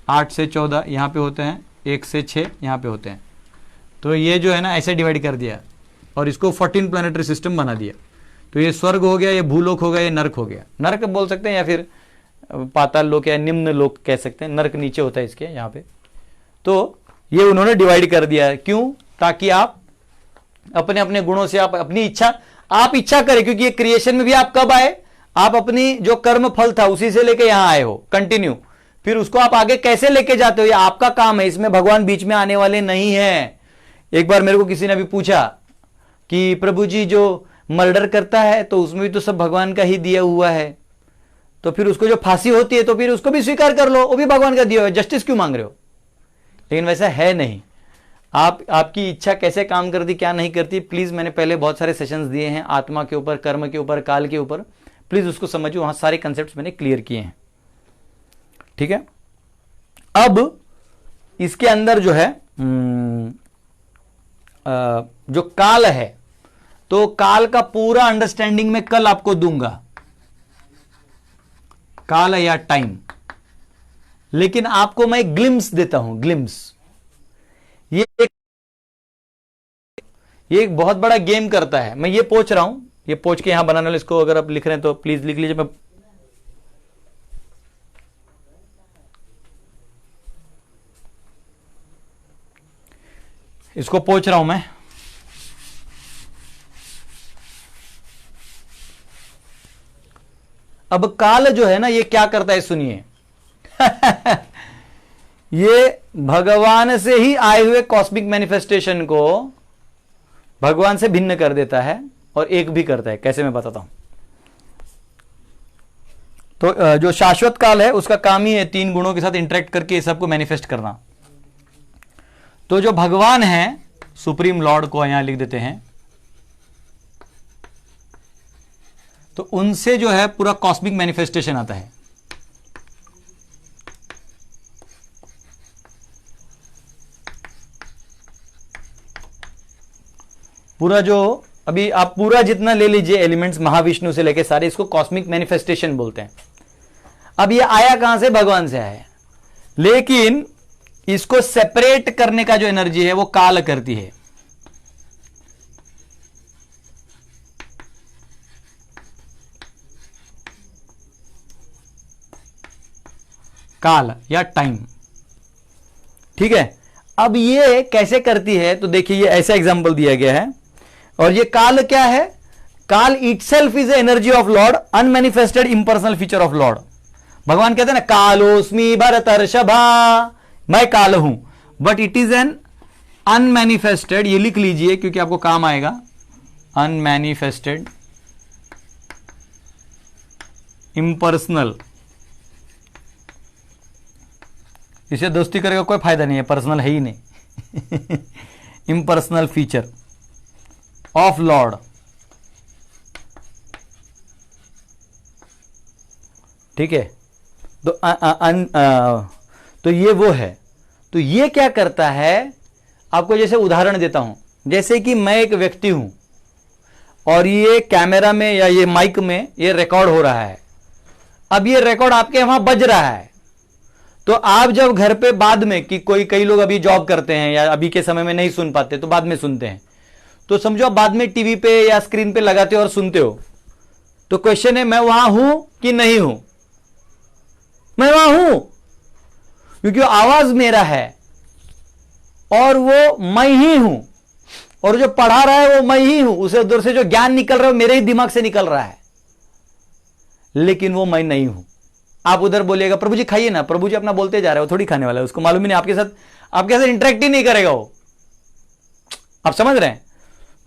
8 से 14 यहाँ पे होते हैं, 1 से 6 यहाँ पे होते हैं। तो ये जो है ना ऐसे डिवाइड कर दिया और इसको 14 प्लैनेटरी सिस्टम बना दिया। तो ये स्वर्ग हो गया, ये भूलोक हो गया, ये नरक हो गया। नरक बोल सकते हैं या फिर पाताल लोक या निम्न लोक कह सकते हैं, नरक नीचे होता है इसके यहाँ पे। तो ये उन्होंने डिवाइड कर दिया, क्यों, ताकि आप अपने अपने गुणों से, आप अपनी इच्छा, आप इच्छा करें, क्योंकि ये क्रिएशन में भी आप कब आए, आप अपनी जो कर्म फल था उसी से लेके यहां आए हो कंटिन्यू, फिर उसको आप आगे कैसे लेके जाते हो ये आपका काम है, इसमें भगवान बीच में आने वाले नहीं है। एक बार मेरे को किसी ने भी पूछा कि प्रभु जी जो मर्डर करता है तो उसमें भी तो सब भगवान का ही दिया हुआ है, तो फिर उसको जो फांसी होती है तो फिर उसको भी स्वीकार कर लो, वो भी भगवान का दिया हुआ है, जस्टिस क्यों मांग रहे हो। लेकिन वैसा है नहीं। आपकी इच्छा कैसे काम करती क्या नहीं करती, प्लीज मैंने पहले बहुत सारे सेशंस दिए हैं आत्मा के ऊपर, कर्म के ऊपर, काल के ऊपर, प्लीज उसको समझो, वहां सारे कंसेप्ट मैंने क्लियर किए हैं। ठीक है, अब इसके अंदर जो है जो काल है, तो काल का पूरा अंडरस्टैंडिंग मैं कल आपको दूंगा, काल या टाइम, लेकिन आपको मैं ग्लिम्स देता हूं, ग्लिम्स। ये एक बहुत बड़ा गेम करता है, मैं ये पूछ रहा हूं, ये पूछ के यहां बनाने वाले, इसको अगर आप लिख रहे हैं तो प्लीज लिख लीजिए। मैं इसको पूछ रहा हूं मैं, अब काल जो है ना ये क्या करता है सुनिए। ये भगवान से ही आए हुए कॉस्मिक मैनिफेस्टेशन को भगवान से भिन्न कर देता है और एक भी करता है। कैसे, मैं बताता हूं। तो जो शाश्वत काल है उसका काम ही है तीन गुणों के साथ इंटरेक्ट करके सबको मैनिफेस्ट करना। तो जो भगवान है, सुप्रीम लॉर्ड को यहां लिख देते हैं, तो उनसे जो है पूरा कॉस्मिक मैनिफेस्टेशन आता है। पूरा जो अभी आप पूरा जितना ले लीजिए एलिमेंट्स महाविष्णु से लेके सारे, इसको कॉस्मिक मैनिफेस्टेशन बोलते हैं। अब ये आया कहां से, भगवान से आया, लेकिन इसको सेपरेट करने का जो एनर्जी है वो काल करती है। काल या टाइम, ठीक है। अब ये कैसे करती है, तो देखिए ये ऐसा एग्जांपल दिया गया है, और ये काल क्या है, काल itself is energy of lord, unmanifested impersonal feature of lord. भगवान कहते हैं ना, कालोस्मि भरतर्षभा, मैं काल हूं, but it is an unmanifested, ये लिख लीजिए क्योंकि आपको काम आएगा, अनमैनिफेस्टेड इम्पर्सनल। इसे दोस्ती करेगा कोई फायदा नहीं है, पर्सनल है ही नहीं। इम्पर्सनल फीचर ऑफ लॉर्ड, ठीक है। तो ये वो है। तो ये क्या करता है, आपको जैसे उदाहरण देता हूं, जैसे कि मैं एक व्यक्ति हूं और ये कैमरा में या ये माइक में ये रिकॉर्ड हो रहा है। अब ये रिकॉर्ड आपके वहां बज रहा है, तो आप जब घर पे बाद में, कि कई लोग अभी जॉब करते हैं या अभी के समय में नहीं सुन पाते तो बाद में सुनते हैं, तो समझो आप बाद में टीवी पे या स्क्रीन पे लगाते हो और सुनते हो, तो क्वेश्चन है मैं वहां हूं कि नहीं हूं। मैं वहां हूं क्योंकि आवाज मेरा है और वो मैं ही हूं, और जो पढ़ा रहा है वो मैं ही हूं, उसे उधर से जो ज्ञान निकल रहा है वो मेरे ही दिमाग से निकल रहा है, लेकिन वो मैं नहीं हूं। आप उधर बोलिएगा प्रभु जी खाइए ना, प्रभु जी अपना बोलते जा रहे हो, थोड़ी खाने वाला है, उसको मालूम ही नहीं, आपके साथ इंटरेक्ट ही नहीं करेगा वो। आप समझ रहे हैं।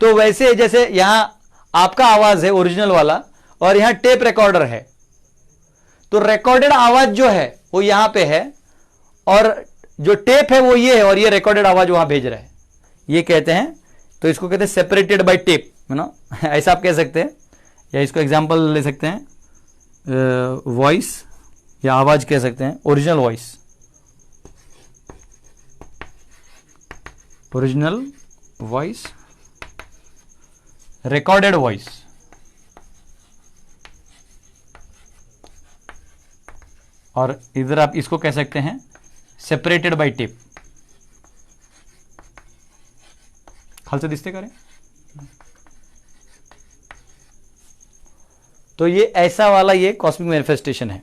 तो वैसे जैसे यहां आपका आवाज है ओरिजिनल वाला और यहां टेप रिकॉर्डर है, तो रिकॉर्डेड आवाज जो है वो यहां पे है और जो टेप है वो ये है, और ये रिकॉर्डेड आवाज वहां भेज रहा है। ये कहते हैं, तो इसको कहते हैं सेपरेटेड बाय टेप, है ना। ऐसा आप कह सकते हैं, या इसको एग्जांपल ले सकते हैं, वॉइस या आवाज कह सकते हैं, original voice, original voice, recorded voice. और इधर आप इसको कह सकते हैं सेपरेटेड बाय टेप। खालसे दिसते करें। तो ये ऐसा वाला ये कॉस्मिक मैनिफेस्टेशन है।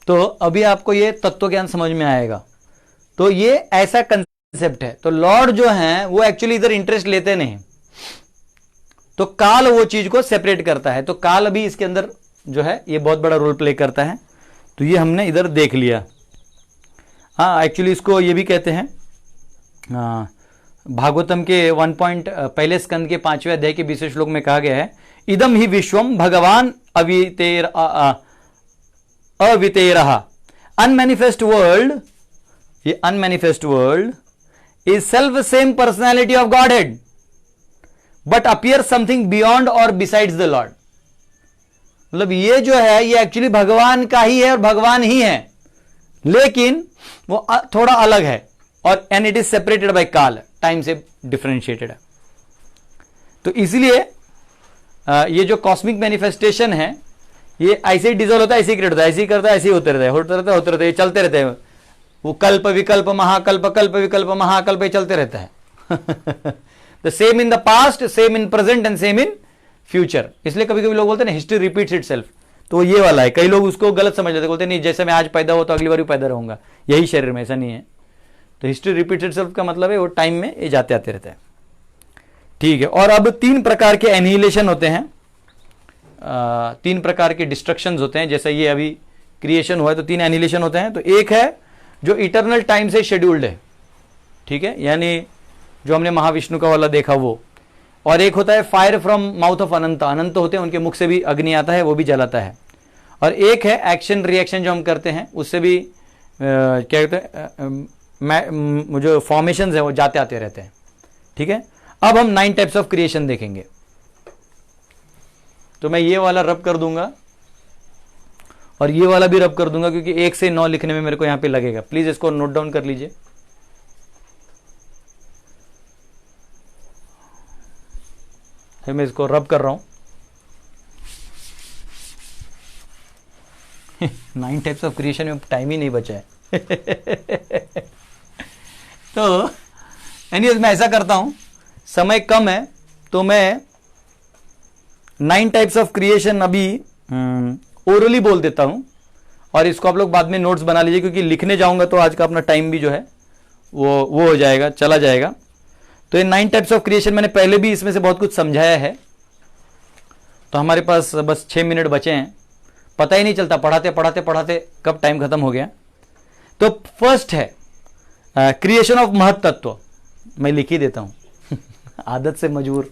तो अभी आपको ये तत्व ज्ञान समझ में आएगा। तो ये ऐसा कंसेप्ट है। तो लॉर्ड जो है वो एक्चुअली इधर इंटरेस्ट लेते नहीं, तो काल वो चीज को सेपरेट करता है। तो काल अभी इसके अंदर जो है ये बहुत बड़ा रोल प्ले करता है। तो ये हमने इधर देख लिया। हाँ, एक्चुअली इसको ये भी कहते हैं, भागवतम के पहले स्कंद के 5वें अध्याय के 20वें श्लोक में कहा गया है, इदम ही विश्वम भगवान अवितेरः अनमैनिफेस्ट वर्ल्ड, ये unmanifest world is self same personality of God head but appear something beyond और बिसाइड्स द लॉर्ड। मतलब ये जो है ये एक्चुअली भगवान का ही है और भगवान ही है, लेकिन वो थोड़ा अलग है, और and it is separated by काल, टाइम से डिफरेंशिएटेड है। तो इसलिए ये जो कॉस्मिक मैनिफेस्टेशन है ये ऐसे ही डिजोल्व होता है, ऐसे ही क्रिएट होता है, ऐसे ही करता है, ऐसे ही होते रहता है, होते रहते हैं, चलते रहते हैं। वो कल्प विकल्प महाकल्प, कल्प विकल्प महाकल्प, ये चलते रहता है। The same in the past, same in present and same in future. इसलिए कभी कभी लोग बोलते हैं ना हिस्ट्री रिपीट्स इटसेल्फ, तो ये वाला है। कई लोग उसको गलत समझ लेते हैं, बोलते नहीं जैसे मैं आज पैदा हुआ तो अगली बार भी पैदा रहूंगा यही शरीर में, ऐसा नहीं है। तो हिस्ट्री रिपीट्स इटसेल्फ का मतलब है वो टाइम में ये जाते आते रहता है। ठीक है, और अब 3 प्रकार के एनिहिलेशन होते हैं, 3 प्रकार के डिस्ट्रक्शंस होते हैं। जैसे ये अभी क्रिएशन हुआ है तो 3 एनिहिलेशन होते हैं। तो एक है जो इटर्नल टाइम से शेड्यूल्ड है, ठीक है, यानी जो हमने महाविष्णु का वाला देखा वो। और एक होता है फायर फ्रॉम माउथ ऑफ अनंत, अनंत होते हैं उनके मुख से भी अग्नि आता है, वो भी जलाता है। और एक है एक्शन रिएक्शन जो हम करते हैं, उससे भी क्या कहते हैं, जो फॉर्मेशन है वो जाते आते रहते हैं। ठीक है, अब हम 9 टाइप्स ऑफ क्रिएशन देखेंगे। तो मैं ये वाला रब कर दूंगा और ये वाला भी रब कर दूंगा, क्योंकि 1 से 9 लिखने में मेरे को यहां पे लगेगा। प्लीज इसको नोट डाउन कर लीजिए। मैं इसको रब कर रहा हूं। 9 टाइप्स ऑफ क्रिएशन में टाइम ही नहीं बचा है। तो एनीवेज मैं ऐसा करता हूं, समय कम है तो मैं 9 टाइप्स ऑफ क्रिएशन अभी ओरली बोल देता हूं, और इसको आप लोग बाद में नोट्स बना लीजिए, क्योंकि लिखने जाऊंगा तो आज का अपना टाइम भी जो है वो हो जाएगा, चला जाएगा। तो ये 9 टाइप्स ऑफ क्रिएशन मैंने पहले भी इसमें से बहुत कुछ समझाया है। तो हमारे पास बस 6 मिनट बचे हैं, पता ही नहीं चलता पढ़ाते पढ़ाते पढ़ाते कब टाइम खत्म हो गया। तो फर्स्ट है क्रिएशन ऑफ महत्त्व। मैं लिख ही देता हूं आदत से मजबूर।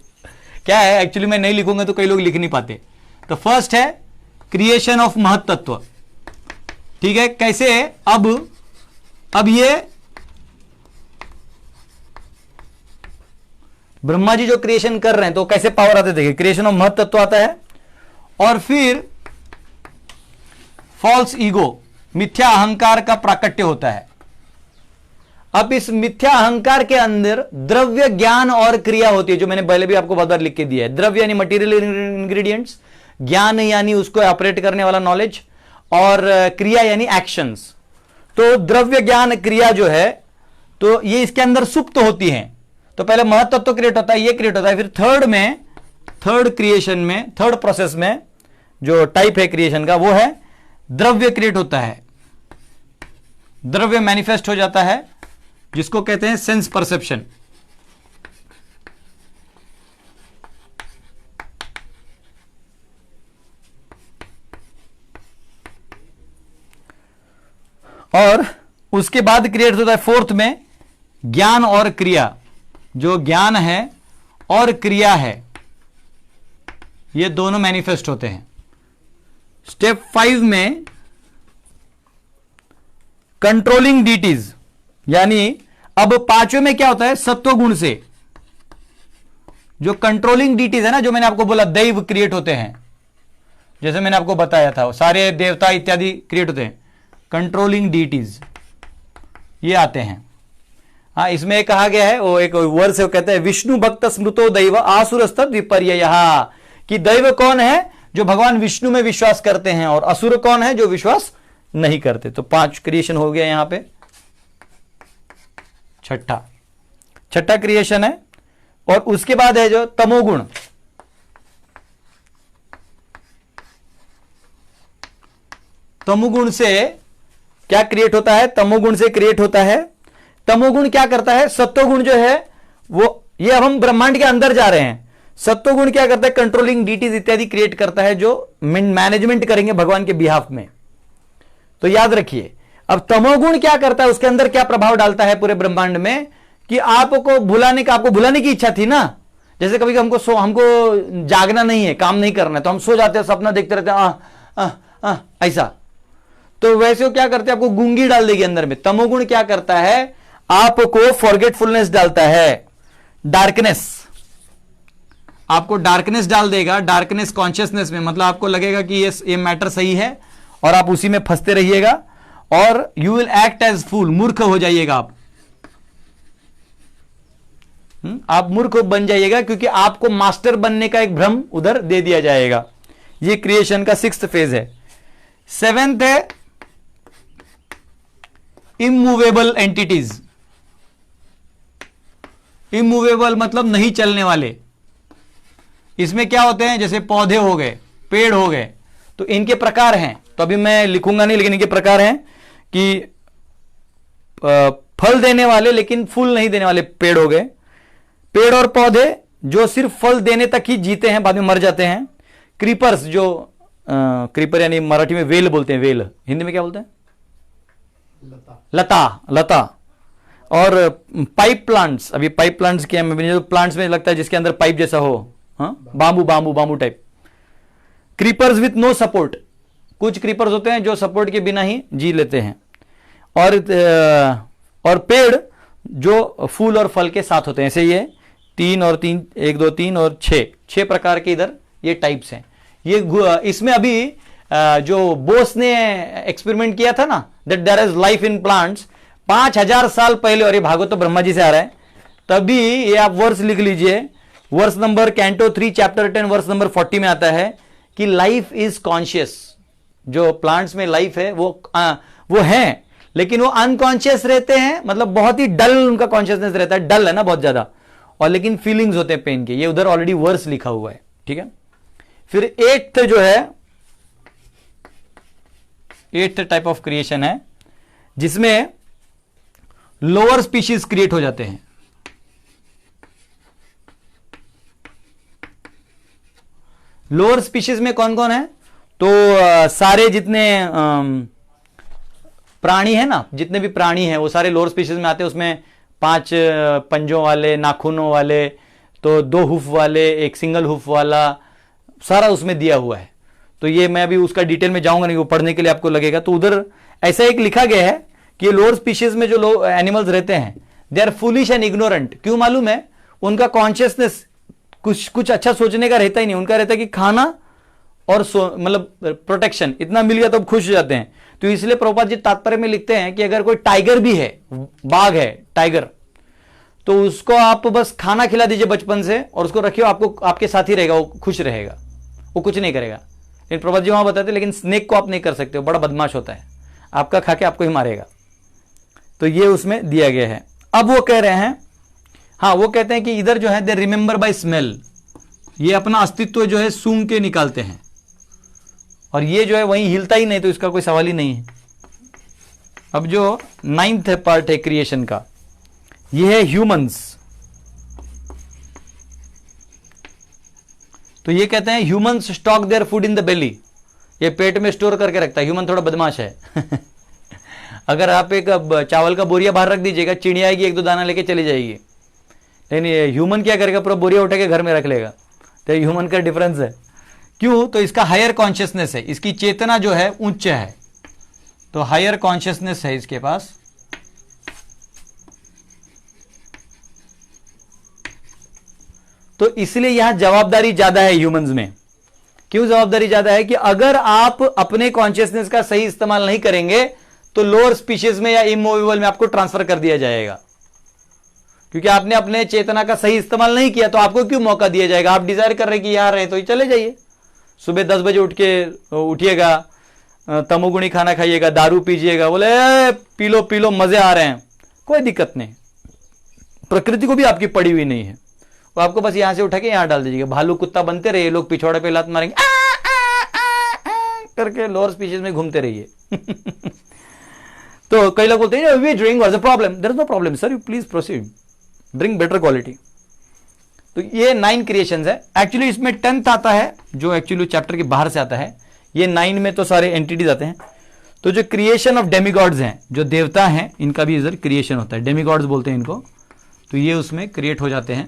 क्या है, एक्चुअली मैं नहीं लिखूंगा तो कई लोग लिख नहीं पाते। तो फर्स्ट है क्रिएशन ऑफ महत्त्व। ठीक है, कैसे है, अब ये ब्रह्मा जी जो क्रिएशन कर रहे हैं तो कैसे पावर आते देखिए, क्रिएशन ऑफ महत्त्व आता है, और फिर फॉल्स ईगो, मिथ्या अहंकार का प्राकट्य होता है। अब इस मिथ्या अहंकार के अंदर द्रव्य, ज्ञान और क्रिया होती है, जो मैंने पहले भी आपको बहुत बार लिख के दिया है। द्रव्य यानी मटेरियल इंग्रेडिएंट्स, ज्ञान यानी उसको ऑपरेट करने वाला नॉलेज, और क्रिया यानी एक्शंस। तो द्रव्य, ज्ञान, क्रिया जो है तो ये इसके अंदर सुप्त होती हैं। तो पहले महत्त्व तो क्रिएट होता है, ये क्रिएट होता है, फिर थर्ड क्रिएशन में, थर्ड प्रोसेस में जो टाइप है क्रिएशन का वो है द्रव्य क्रिएट होता है। द्रव्य मैनिफेस्ट हो जाता है, जिसको कहते हैं सेंस परसेप्शन। और उसके बाद क्रिएट होता है फोर्थ में ज्ञान और क्रिया। जो ज्ञान है और क्रिया है ये दोनों मैनिफेस्ट होते हैं। स्टेप 5 में कंट्रोलिंग डीटीज, यानी अब 5वें में क्या होता है, सत्व गुण से जो कंट्रोलिंग डीटीज है ना, जो मैंने आपको बोला दैव क्रिएट होते हैं, जैसे मैंने आपको बताया था सारे देवता इत्यादि क्रिएट होते हैं। कंट्रोलिंग डीटीज ये आते हैं। हाँ, इसमें एक कहा गया है, वो एक वर्ड से वो कहते हैं विष्णु भक्त स्मृतो दैव आसुरस्तद विपर्यय, कि दैव कौन है जो भगवान विष्णु में विश्वास करते हैं, और असुर कौन है जो विश्वास नहीं करते। तो 5 क्रिएशन हो गया यहां पे। छठा क्रिएशन है, और उसके बाद है जो तमोगुण। तमोगुण से क्या क्रिएट होता है, तमोगुण से क्रिएट होता है तमोगुण क्या करता है, सत्वगुण जो है वो, ये अब हम ब्रह्मांड के अंदर जा रहे हैं। सत्वगुण क्या करता है, कंट्रोलिंग डीटीज इत्यादि क्रिएट करता है जो मैनेजमेंट करेंगे भगवान के बिहाफ में। तो याद रखिए, अब तमोगुण क्या करता है, उसके अंदर क्या प्रभाव डालता है पूरे ब्रह्मांड में, कि आपको भुलाने की इच्छा थी ना। जैसे कभी हमको जागना नहीं है, काम नहीं करना है, तो हम सो जाते हैं, सपना देखते रहते हैं ऐसा। तो वैसे वो क्या करते हैं, आपको गूंगी डाल देगी अंदर में। तमोगुण क्या करता है, आपको फॉरगेटफुलनेस डालता है, डार्कनेस, आपको डार्कनेस डाल देगा, डार्कनेस कॉन्शियसनेस में। मतलब आपको लगेगा कि ये मैटर सही है और आप उसी में फंसते रहिएगा, और यू विल एक्ट एज फूल, मूर्ख हो जाइएगा आप मूर्ख बन जाइएगा, क्योंकि आपको मास्टर बनने का एक भ्रम उधर दे दिया जाएगा। ये क्रिएशन का 6th फेज है। 7th है इमूवेबल एंटिटीज। इमूवेबल मतलब नहीं चलने वाले। इसमें क्या होते हैं, जैसे पौधे हो गए, पेड़ हो गए, तो इनके प्रकार हैं। तो अभी मैं लिखूंगा नहीं, लेकिन इनके प्रकार हैं कि फल देने वाले लेकिन फूल नहीं देने वाले पेड़ हो गए, पेड़ और पौधे जो सिर्फ फल देने तक ही जीते हैं, बाद में मर जाते हैं। क्रीपर्स, जो क्रीपर यानी मराठी में वेल बोलते हैं, वेल हिंदी में क्या बोलते हैं, लता। और पाइप प्लांट्स, अभी पाइप प्लांट्स क्या है, जो प्लांट्स में लगता है जिसके अंदर पाइप जैसा हो, bamboo type. Creepers with no support, कुछ क्रीपर्स होते हैं जो सपोर्ट के बिना ही जी लेते हैं। और पेड़ जो फूल और फल के साथ होते हैं। ऐसे ये 3 और 3, 1 2 3 और 6 प्रकार के इधर ये टाइप्स हैं। ये इसमें अभी जो बोस ने एक्सपेरिमेंट किया था ना, that there is life in plants, 5000 साल पहले, और ये भागवत तो ब्रह्मा जी से आ रहा है, तभी ये आप वर्स लिख लीजिए, verse number canto 3 chapter 10 verse number 40 में आता है कि लाइफ इज कॉन्शियस। जो प्लांट्स में लाइफ है वो है, लेकिन वो अनकॉन्शियस रहते हैं, मतलब बहुत ही डल उनका कॉन्शियसनेस रहता है, डल है ना बहुत ज्यादा, और लेकिन फीलिंग्स होते हैं पेन के। ये उधर ऑलरेडी वर्स लिखा हुआ है, ठीक है। फिर 8th जो है, 8th टाइप ऑफ क्रिएशन है, जिसमें लोअर स्पीशीज क्रिएट हो जाते हैं। लोअर स्पीशीज में कौन कौन है, तो सारे जितने प्राणी है ना, जितने भी प्राणी हैं वो सारे लोअर स्पीशीज में आते हैं। उसमें 5 पंजों वाले, नाखूनों वाले, तो 2 हुफ वाले, 1 सिंगल हुफ वाला, सारा उसमें दिया हुआ है। तो ये मैं अभी उसका डिटेल में जाऊंगा नहीं, वो पढ़ने के लिए आपको लगेगा। तो उधर ऐसा एक लिखा गया है कि लोअर स्पीशीज में जो एनिमल्स रहते हैं, they are foolish and ignorant. क्यों मालूम है, उनका कॉन्शियसनेस कुछ अच्छा सोचने का रहता ही नहीं। उनका रहता है कि खाना और मतलब प्रोटेक्शन, इतना मिल गया तो अब खुश हो जाते हैं। तो इसलिए प्रभुपाद जी तात्पर्य में लिखते हैं कि अगर कोई टाइगर भी है, बाघ है, टाइगर, तो उसको आप बस खाना खिला दीजिए बचपन से और उसको रखिए, आपको आपके साथ ही रहेगा, वो खुश रहेगा, वो कुछ नहीं करेगा। लेकिन प्रभुपाद जी वहां बताते, लेकिन स्नेक को आप नहीं कर सकते, बड़ा बदमाश होता है, आपका खा के आपको ही मारेगा। तो ये उसमें दिया गया है। अब वो कह रहे हैं, हाँ वो कहते हैं कि इधर जो है दे रिमेंबर बाय स्मेल, ये अपना अस्तित्व जो है सूंघ के निकालते हैं, और ये जो है वहीं हिलता ही नहीं, तो इसका कोई सवाल ही नहीं है। अब जो 9th पार्ट है क्रिएशन का, ये है ह्यूमंस। तो ये कहते हैं humans stock their food in the belly, ये पेट में स्टोर करके रखता है। ह्यूमन थोड़ा बदमाश है अगर आप एक चावल का बोरिया बाहर रख दीजिएगा, चिड़िया आएगी 1-2 दाना लेके चली जाएगी, लेकिन ह्यूमन क्या करेगा, पूरा बोरिया उठा के घर में रख लेगा। तो ह्यूमन का डिफरेंस है। क्यों, तो इसका हायर कॉन्शियसनेस है, इसकी चेतना जो है उच्च है, तो हायर कॉन्शियसनेस है इसके पास। तो इसलिए यहां जवाबदारी ज्यादा है ह्यूमंस में। क्यों जवाबदारी ज्यादा है, कि अगर आप अपने कॉन्शियसनेस का सही इस्तेमाल नहीं करेंगे तो लोअर स्पीशीज में या इमूवेबल में आपको ट्रांसफर कर दिया जाएगा, क्योंकि आपने अपने चेतना का सही इस्तेमाल नहीं किया। तो आपको क्यों मौका दिया जाएगा, आप डिजायर कर रहे कि यहां रहे तो चले जाइए, सुबह 10 बजे उठिएगा, तमोगुणी खाना खाइएगा, दारू पीजिएगा, बोले पी लो मजे आ रहे हैं, कोई दिक्कत नहीं, प्रकृति को भी आपकी पड़ी हुई नहीं है। वो आपको बस यहां से उठा के यहां डाल दीजिएगा, भालू कुत्ता बनते रहिए, लोग पिछौड़े पे लात मारेंगे करके लोअर स्पीशीज में घूमते रहिए तो कई लोग बोलते हैं we drink what's the problem, there is no problem sir, you please proceed, drink better quality. तो ये 9 क्रिएशंस है। एक्चुअली इसमें 10th आता है जो एक्चुअली चैप्टर के बाहर से आता है, ये 9 में तो सारे एंटिटीज आते हैं। तो जो क्रिएशन ऑफ डेमीगॉड्स हैं, जो देवता हैं, इनका भी इधर क्रिएशन होता है, डेमीगॉड्स बोलते हैं इनको। तो ये उसमें क्रिएट हो जाते हैं।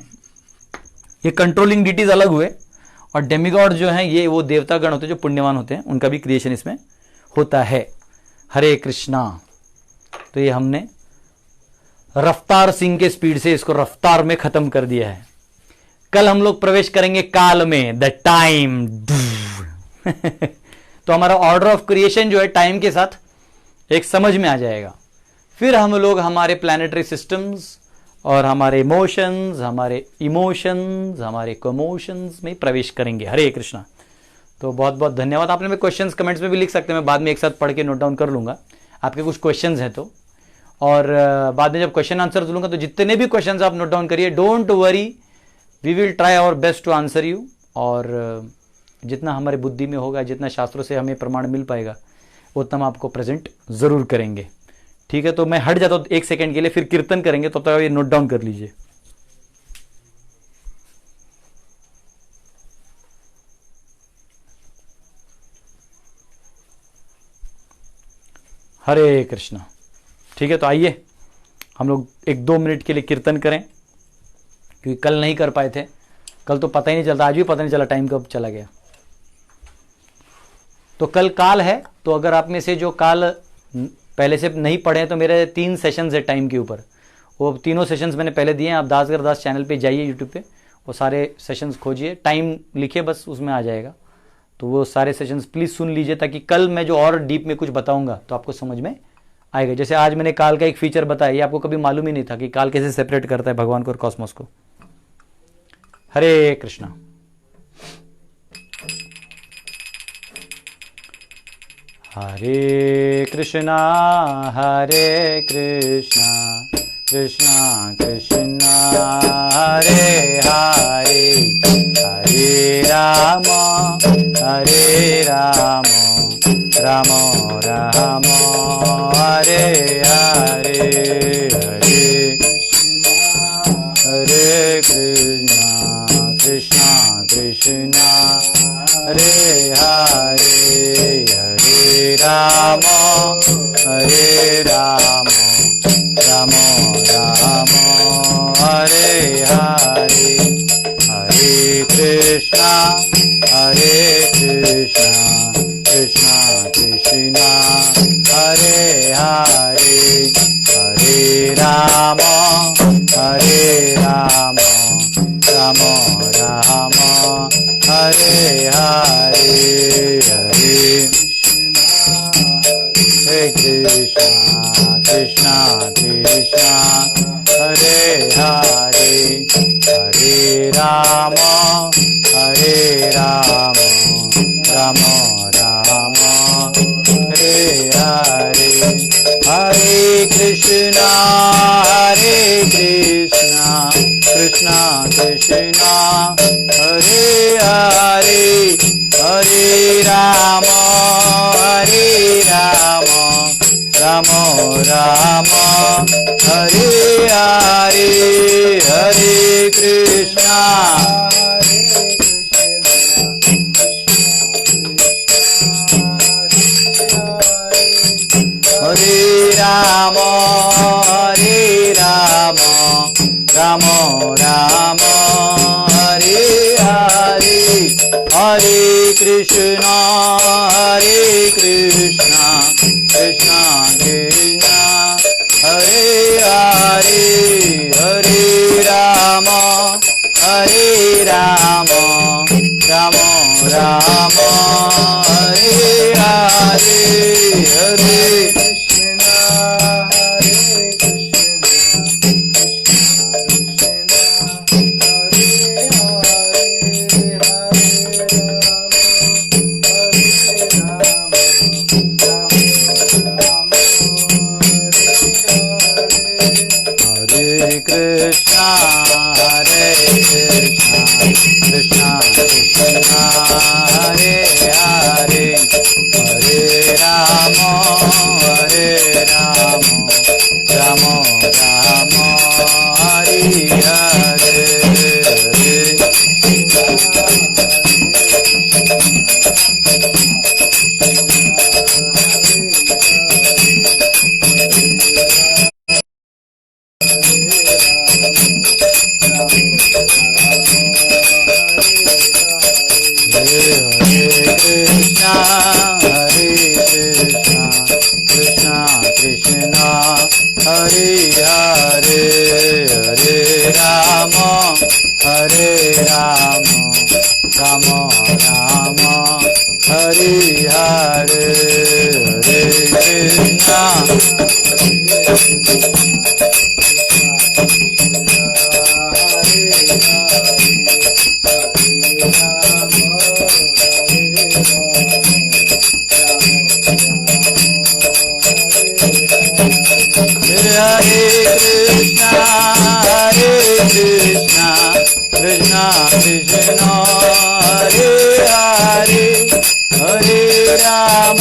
ये कंट्रोलिंग डिटीज अलग हुए, और डेमीगॉड जो हैं ये वो देवता गण होते हैं जो पुण्यवान होते हैं, उनका भी क्रिएशन इसमें होता है। हरे कृष्णा। तो ये हमने रफ्तार सिंह के स्पीड से इसको रफ्तार में खत्म कर दिया है। कल हम लोग प्रवेश करेंगे काल में, द टाइम। तो हमारा ऑर्डर ऑफ क्रिएशन जो है टाइम के साथ एक समझ में आ जाएगा। फिर हम लोग हमारे प्लैनेटरी सिस्टम्स और हमारे इमोशंस, हमारे कमोशंस में प्रवेश करेंगे। हरे कृष्णा। तो बहुत बहुत धन्यवाद। आपने में क्वेश्चंस कमेंट्स में भी लिख सकते हैं, मैं बाद में एक साथ पढ़ के नोट डाउन कर लूंगा आपके कुछ क्वेश्चंस हैं तो। और बाद में जब क्वेश्चन आंसर दूंगा तो जितने भी क्वेश्चंस आप नोट डाउन करिए, don't worry, we will try our best to answer you. और जितना हमारे बुद्धि में होगा, जितना शास्त्रों से हमें प्रमाण मिल पाएगा, उतना हम आपको प्रेजेंट जरूर करेंगे। ठीक है, तो मैं हट जाता हूं 1 सेकंड के लिए, फिर कीर्तन करेंगे, तो तक ये नोट डाउन कर लीजिए। हरे कृष्णा। ठीक है, तो आइए हम लोग 1-2 मिनट के लिए कीर्तन करें, क्योंकि कल नहीं कर पाए थे। कल तो पता ही नहीं चलता, आज भी पता नहीं चला टाइम कब चला गया। तो कल काल है, तो अगर आप में से जो काल पहले से नहीं पढ़े हैं, तो मेरे 3 सेशंस है टाइम के ऊपर। वो तीनों सेशंस मैंने पहले दिए हैं। आप दासगर दास चैनल पे जाइए, यूट्यूब पे, वो सारे सेशंस खोजिए, टाइम लिखिए, बस उसमें आ जाएगा। तो वो सारे सेशंस प्लीज़ सुन लीजिए, ताकि कल मैं जो और डीप में कुछ बताऊंगा तो आपको समझ में आएगा। जैसे आज मैंने काल का एक फीचर बताया, ये आपको कभी मालूम ही नहीं था कि काल कैसे सेपरेट करता है भगवान को और कॉस्मोस को। हरे कृष्णा। हरे कृष्णा कृष्णा कृष्णा हरे हरे, हरे राम राम राम हरे हरे, हरे कृष्णा कृष्णा कृष्णा हरे हरे, हरे राम राम राम हरे हरे, हरे कृष्णा कृष्णा कृष्णा हरे हरे, हरे राम राम राम हरे हरे, हरे कृष्णा कृष्णा हरे हरे, हरे राम राम राम हरे हरे, हरे कृष्णा कृष्णा कृष्णा हरे हरे, हरे राम राम राम हरे हरे, हरे कृष्णा हरे राम राम राम हरे हरे, हरे कृष्णा कृष्णा कृष्णा हरे हरे, हरे राम राम राम हरे हरे, हरे कृष्णा कृष्णा कृष्णा हरे हरे, हरे राम हरे राम राम राम हरे हरे कृष्णा कृष्णा हरे हरे हरे राम राम राम हरे हरे हरे कृष्णा हरे कृष्णा कृष्णा कृष्णा हरे हरे हरे राम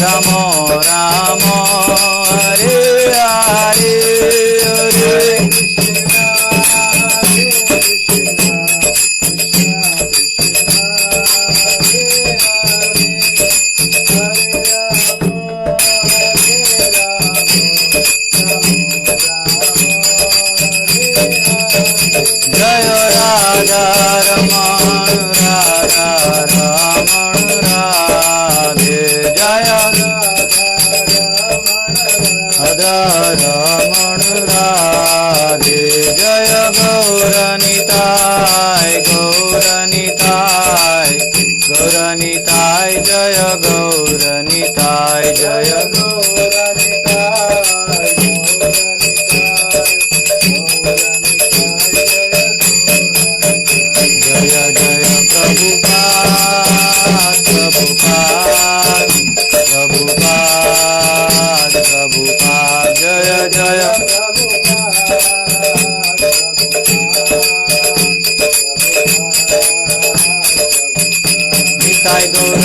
राम राम हरे हरे हरे जय राधा रमण राधा रमण राधे जय राधा रमण राधे जय गौरनिताय गौरनिताय गौरनिताय जय गौरनिताय जय प्रभुपाद जय जय निताय गौर